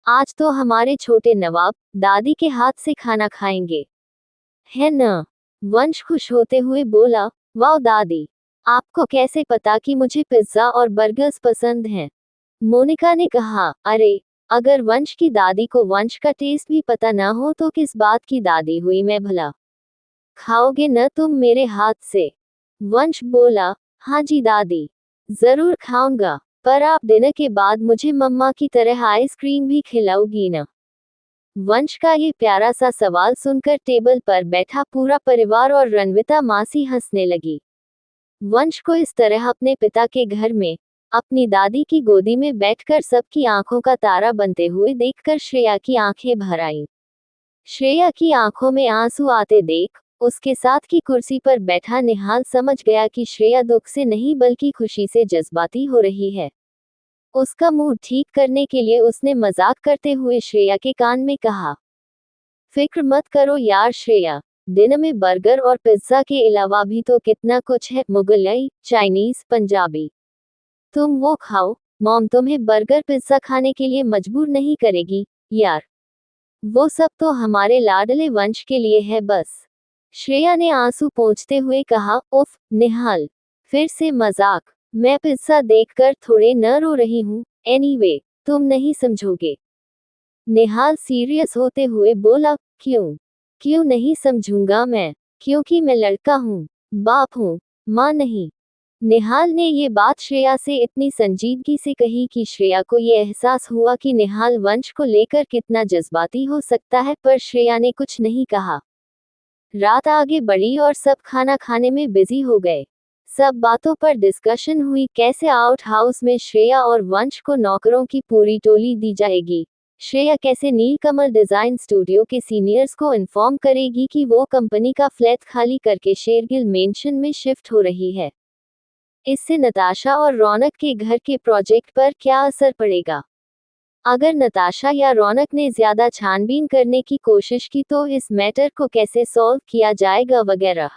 आज तो हमारे छोटे नवाब दादी के हाथ से खाना खाएंगे, है न? वंश खुश होते हुए बोला, वाह दादी, आपको कैसे पता कि मुझे पिज्जा और बर्गर्स पसंद हैं? मोनिका ने कहा, अरे, अगर वंश की दादी को वंश का टेस्ट भी पता न हो तो किस बात की दादी हुई मैं भला? खाओगे न तुम मेरे हाथ से? वंश बोला, हाँ जी दादी, जरूर खाऊंगा, पर आप डिनर के बाद मुझे मम्मा की तरह आइसक्रीम भी खिलाओगी न? वंश का ये प्यारा सा सवाल सुनकर टेबल पर बैठा पूरा परिवार और रणविता मासी हंसने लगी। वंश को इस तरह अपने पिता के घर में, अपनी दादी की गोदी में बैठकर सबकी आंखों का तारा बनते हुए देखकर श्रेया की आंखें भर आईं। श्रेया की आंखों में आंसू आते देख, उसके साथ की कुर्सी पर बैठा निहाल समझ गया कि श्रेया दुख से नहीं बल्कि खुशी से जज्बाती हो रही है। उसका मूड ठीक करने के लिए उसने मजाक करते हुए श्रेया के कान में कहा, फिक्र मत करो यार श्रेया, डिनर में बर्गर और पिज्जा के अलावा भी तो कितना कुछ है, मुगलई, चाइनीज, पंजाबी। तुम वो खाओ, मॉम तुम्हें बर्गर पिज्जा खाने के लिए मजबूर नहीं करेगी यार। वो सब तो हमारे लाडले वंश के लिए है बस। श्रेया ने आंसू पोंछते हुए कहा, उफ, निहाल, फिर से मजाक। मैं पिज्जा देखकर थोड़े न रो रही हूँ, एनीवे, तुम नहीं समझोगे। निहाल सीरियस होते हुए बोला, क्यों? क्यों नहीं समझूंगा मैं? क्योंकि मैं लड़का हूँ, बाप हूँ, माँ नहीं। निहाल ने ये बात श्रेया से इतनी संजीदगी से कही कि श्रेया को ये एहसास हुआ कि निहाल वंश को लेकर कितना जज्बाती हो सकता है, पर श्रेया ने कुछ नहीं कहा। रात आगे बढ़ी और सब खाना खाने में बिजी हो गए। सब बातों पर डिस्कशन हुई, कैसे आउट हाउस में श्रेया और वंश को नौकरों की पूरी टोली दी जाएगी। श्रेया कैसे नीलकमल डिजाइन स्टूडियो के सीनियर्स को इन्फॉर्म करेगी कि वो कंपनी का फ्लैट खाली करके शेरगिल मेंशन में शिफ्ट हो रही है। इससे नताशा और रौनक के घर के प्रोजेक्ट पर क्या असर पड़ेगा? अगर नताशा या रौनक ने ज्यादा छानबीन करने की कोशिश की तो इस मैटर को कैसे सॉल्व किया जाएगा, वगैरह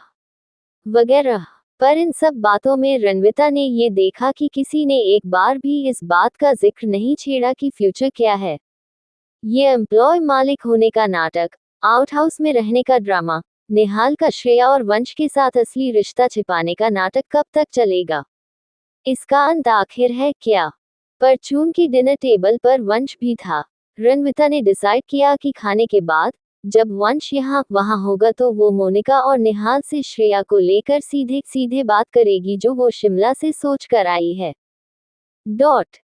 वगैरह। पर इन सब बातों में रणविता ने ये देखा कि किसी ने एक बार भी इस बात का जिक्र नहीं छेड़ा कि फ्यूचर क्या है। ये एम्प्लॉय मालिक होने का नाटक, आउट हाउस में रहने का ड्रामा, निहाल का श्रेया और वंश के साथ असली रिश्ता छिपाने का नाटक कब तक चलेगा? इसका अंत आखिर है क्या? परचून की डिनर टेबल पर वंश भी था। रणविता ने डिसाइड किया कि खाने के बाद जब वंश यहाँ वहाँ होगा तो वो मोनिका और निहाल से श्रेया को लेकर सीधे सीधे बात करेगी जो वो शिमला से सोच कर आई है।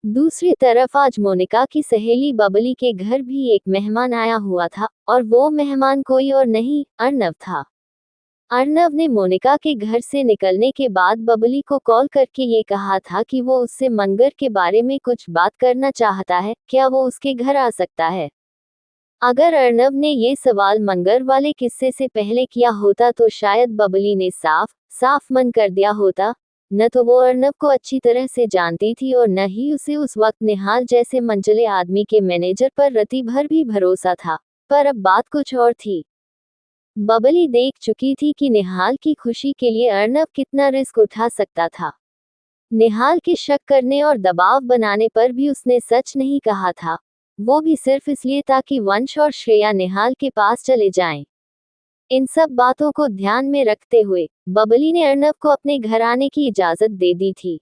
दूसरी तरफ आज मोनिका की सहेली बबली के घर भी एक मेहमान आया हुआ था और वो मेहमान कोई और नहीं अर्नव था। अर्नव ने मोनिका के घर से निकलने के बाद बबली को कॉल करके ये कहा था कि वो उससे मंगर के बारे में कुछ बात करना चाहता है, क्या वो उसके घर आ सकता है। अगर अर्नव ने ये सवाल मंगर वाले किस्से से पहले किया होता तो शायद बबली ने साफ साफ मन कर दिया होता। न तो वो अर्नव को अच्छी तरह से जानती थी और न ही उसे उस वक्त निहाल जैसे मंचले आदमी के मैनेजर पर रति भर भी भरोसा था। पर अब बात कुछ और थी। बबली देख चुकी थी कि निहाल की खुशी के लिए अर्नव कितना रिस्क उठा सकता था। निहाल के शक करने और दबाव बनाने पर भी उसने सच नहीं कहा था, वो भी सिर्फ इसलिए ताकि वंश और श्रेया निहाल के पास चले जाएं। इन सब बातों को ध्यान में रखते हुए बबली ने अर्नव को अपने घर आने की इजाजत दे दी थी।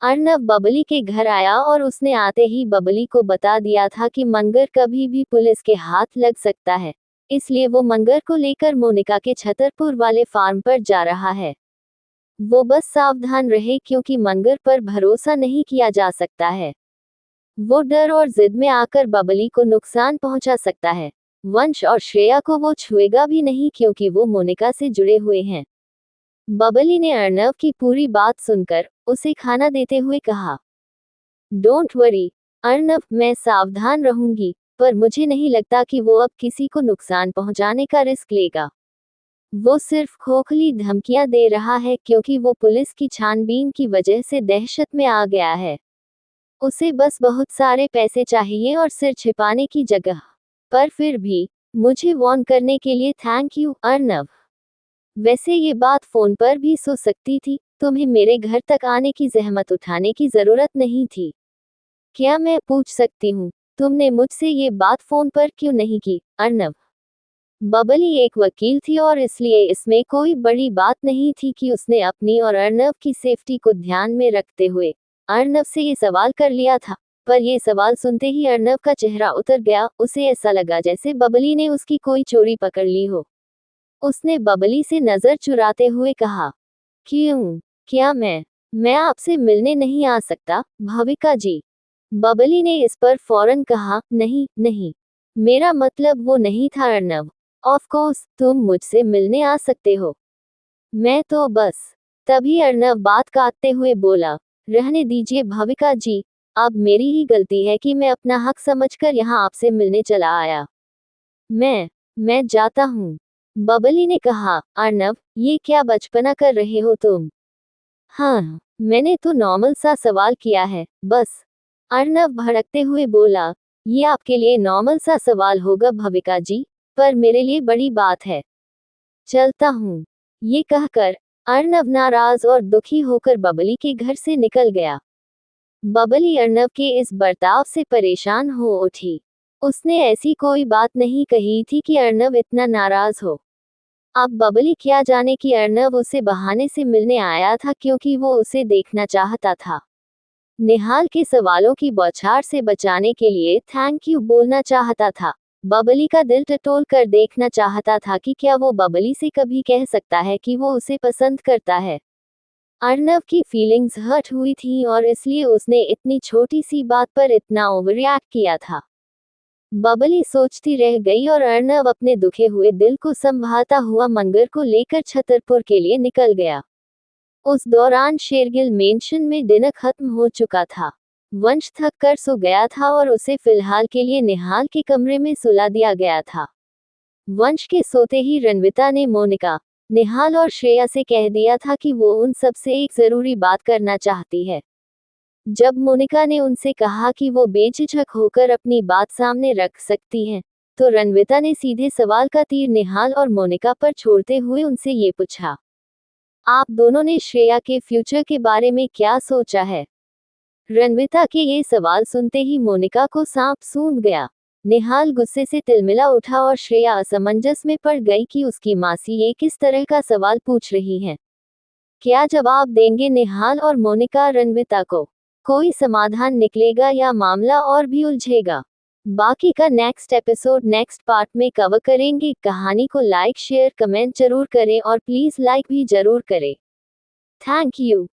अर्नव बबली के घर आया और उसने आते ही बबली को बता दिया था कि मंगर कभी भी पुलिस के हाथ लग सकता है, इसलिए वो मंगर को लेकर मोनिका के छतरपुर वाले फार्म पर जा रहा है। वो बस सावधान रहे क्योंकि मंगर पर भरोसा नहीं किया जा सकता है। वो डर और जिद में आकर बबली को नुकसान पहुंचा सकता है। वंश और श्रेया को वो छुएगा भी नहीं क्योंकि वो मोनिका से जुड़े हुए हैं। बबली ने अर्नव की पूरी बात सुनकर उसे खाना देते हुए कहा, डोंट वरी अर्नव, मैं सावधान रहूंगी, पर मुझे नहीं लगता कि वो अब किसी को नुकसान पहुंचाने का रिस्क लेगा। वो सिर्फ खोखली धमकियां दे रहा है क्योंकि वो पुलिस की छानबीन की वजह से दहशत में आ गया है। उसे बस बहुत सारे पैसे चाहिए और सिर छिपाने की जगह। पर फिर भी मुझे वार्न करने के लिए थैंक यू अर्नव। वैसे ये बात फोन पर भी सो सकती थी, तुम्हें मेरे घर तक आने की जहमत उठाने की जरूरत नहीं थी। क्या मैं पूछ सकती हूँ, तुमने मुझसे ये बात फोन पर क्यों नहीं की अर्नव? बबली एक वकील थी और इसलिए इसमें कोई बड़ी बात नहीं थी कि उसने अपनी और अर्नव की सेफ्टी को ध्यान में रखते हुए अर्नव से ये सवाल कर लिया था। पर ये सवाल सुनते ही अर्नव का चेहरा उतर गया। उसे ऐसा लगा जैसे बबली ने उसकी कोई चोरी पकड़ ली हो। उसने बबली से नजर चुराते हुए कहा, क्यों, क्या मैं आपसे मिलने नहीं आ सकता भाविका जी? बबली ने इस पर फौरन कहा, नहीं नहीं, मेरा मतलब वो नहीं था अर्नव। ऑफ कोर्स तुम मुझसे मिलने आ सकते हो, मैं तो बस। तभी अर्नव बात काटते हुए बोला, रहने दीजिए भाविका जी, अब मेरी ही गलती है कि मैं अपना हक समझकर यहाँ आपसे मिलने चला आया। मैं जाता हूँ। बबली ने कहा, अर्नव, ये क्या बचपना कर रहे हो तुम? हाँ, मैंने तो नॉर्मल सा सवाल किया है, बस। अर्नव भड़कते हुए बोला, ये आपके लिए नॉर्मल सा सवाल होगा भाविका जी, पर मेरे लिए बड़ी बात है। चलता हूँ। ये कहकर अर्नव नाराज और दुखी होकर बबली के घर से निकल गया। बबली अर्नव के इस बर्ताव से परेशान हो उठी। उसने ऐसी कोई बात नहीं कही थी कि अर्नव इतना नाराज हो। अब बबली क्या जाने कि अर्नव उसे बहाने से मिलने आया था क्योंकि वो उसे देखना चाहता था। निहाल के सवालों की बौछार से बचाने के लिए थैंक यू बोलना चाहता था। बबली का दिल टटोल कर देखना चाहता था कि क्या वो बबली से कभी कह सकता है कि वो उसे पसंद करता है। अर्नव की फीलिंग्स हर्ट हुई थी और इसलिए उसने इतनी छोटी सी बात पर इतना ओवररिएक्ट किया था। बबली सोचती रह गई और अर्नव अपने दुखे हुए दिल को संभालता हुआ मंगर को लेकर छतरपुर के लिए निकल गया। उस दौरान शेरगिल मेंशन में डिनर खत्म हो चुका था। वंश थक कर सो गया था और उसे फिलहाल के लिए निहाल के कमरे में सुला दिया गया था। वंश के सोते ही रणविता ने मोनिका, निहाल और श्रेया से कह दिया था कि वो उन सब से एक जरूरी बात करना चाहती है। जब मोनिका ने उनसे कहा कि वो बेझिझक होकर अपनी बात सामने रख सकती हैं, तो रणविता ने सीधे सवाल का तीर निहाल और मोनिका पर छोड़ते हुए उनसे ये पूछा, आप दोनों ने श्रेया के फ्यूचर के बारे में क्या सोचा है? रणविता के ये सवाल सुनते ही मोनिका को सांप सूंघ गया। निहाल गुस्से से तिलमिला उठा और श्रेया असमंजस में पड़ गई कि उसकी मासी ये किस तरह का सवाल पूछ रही हैं। क्या जवाब देंगे निहाल और मोनिका रणविता को? कोई समाधान निकलेगा या मामला और भी उलझेगा? बाकी का नेक्स्ट एपिसोड नेक्स्ट पार्ट में कवर करेंगे। कहानी को लाइक शेयर कमेंट जरूर करें और प्लीज लाइक भी जरूर करें। Thank you.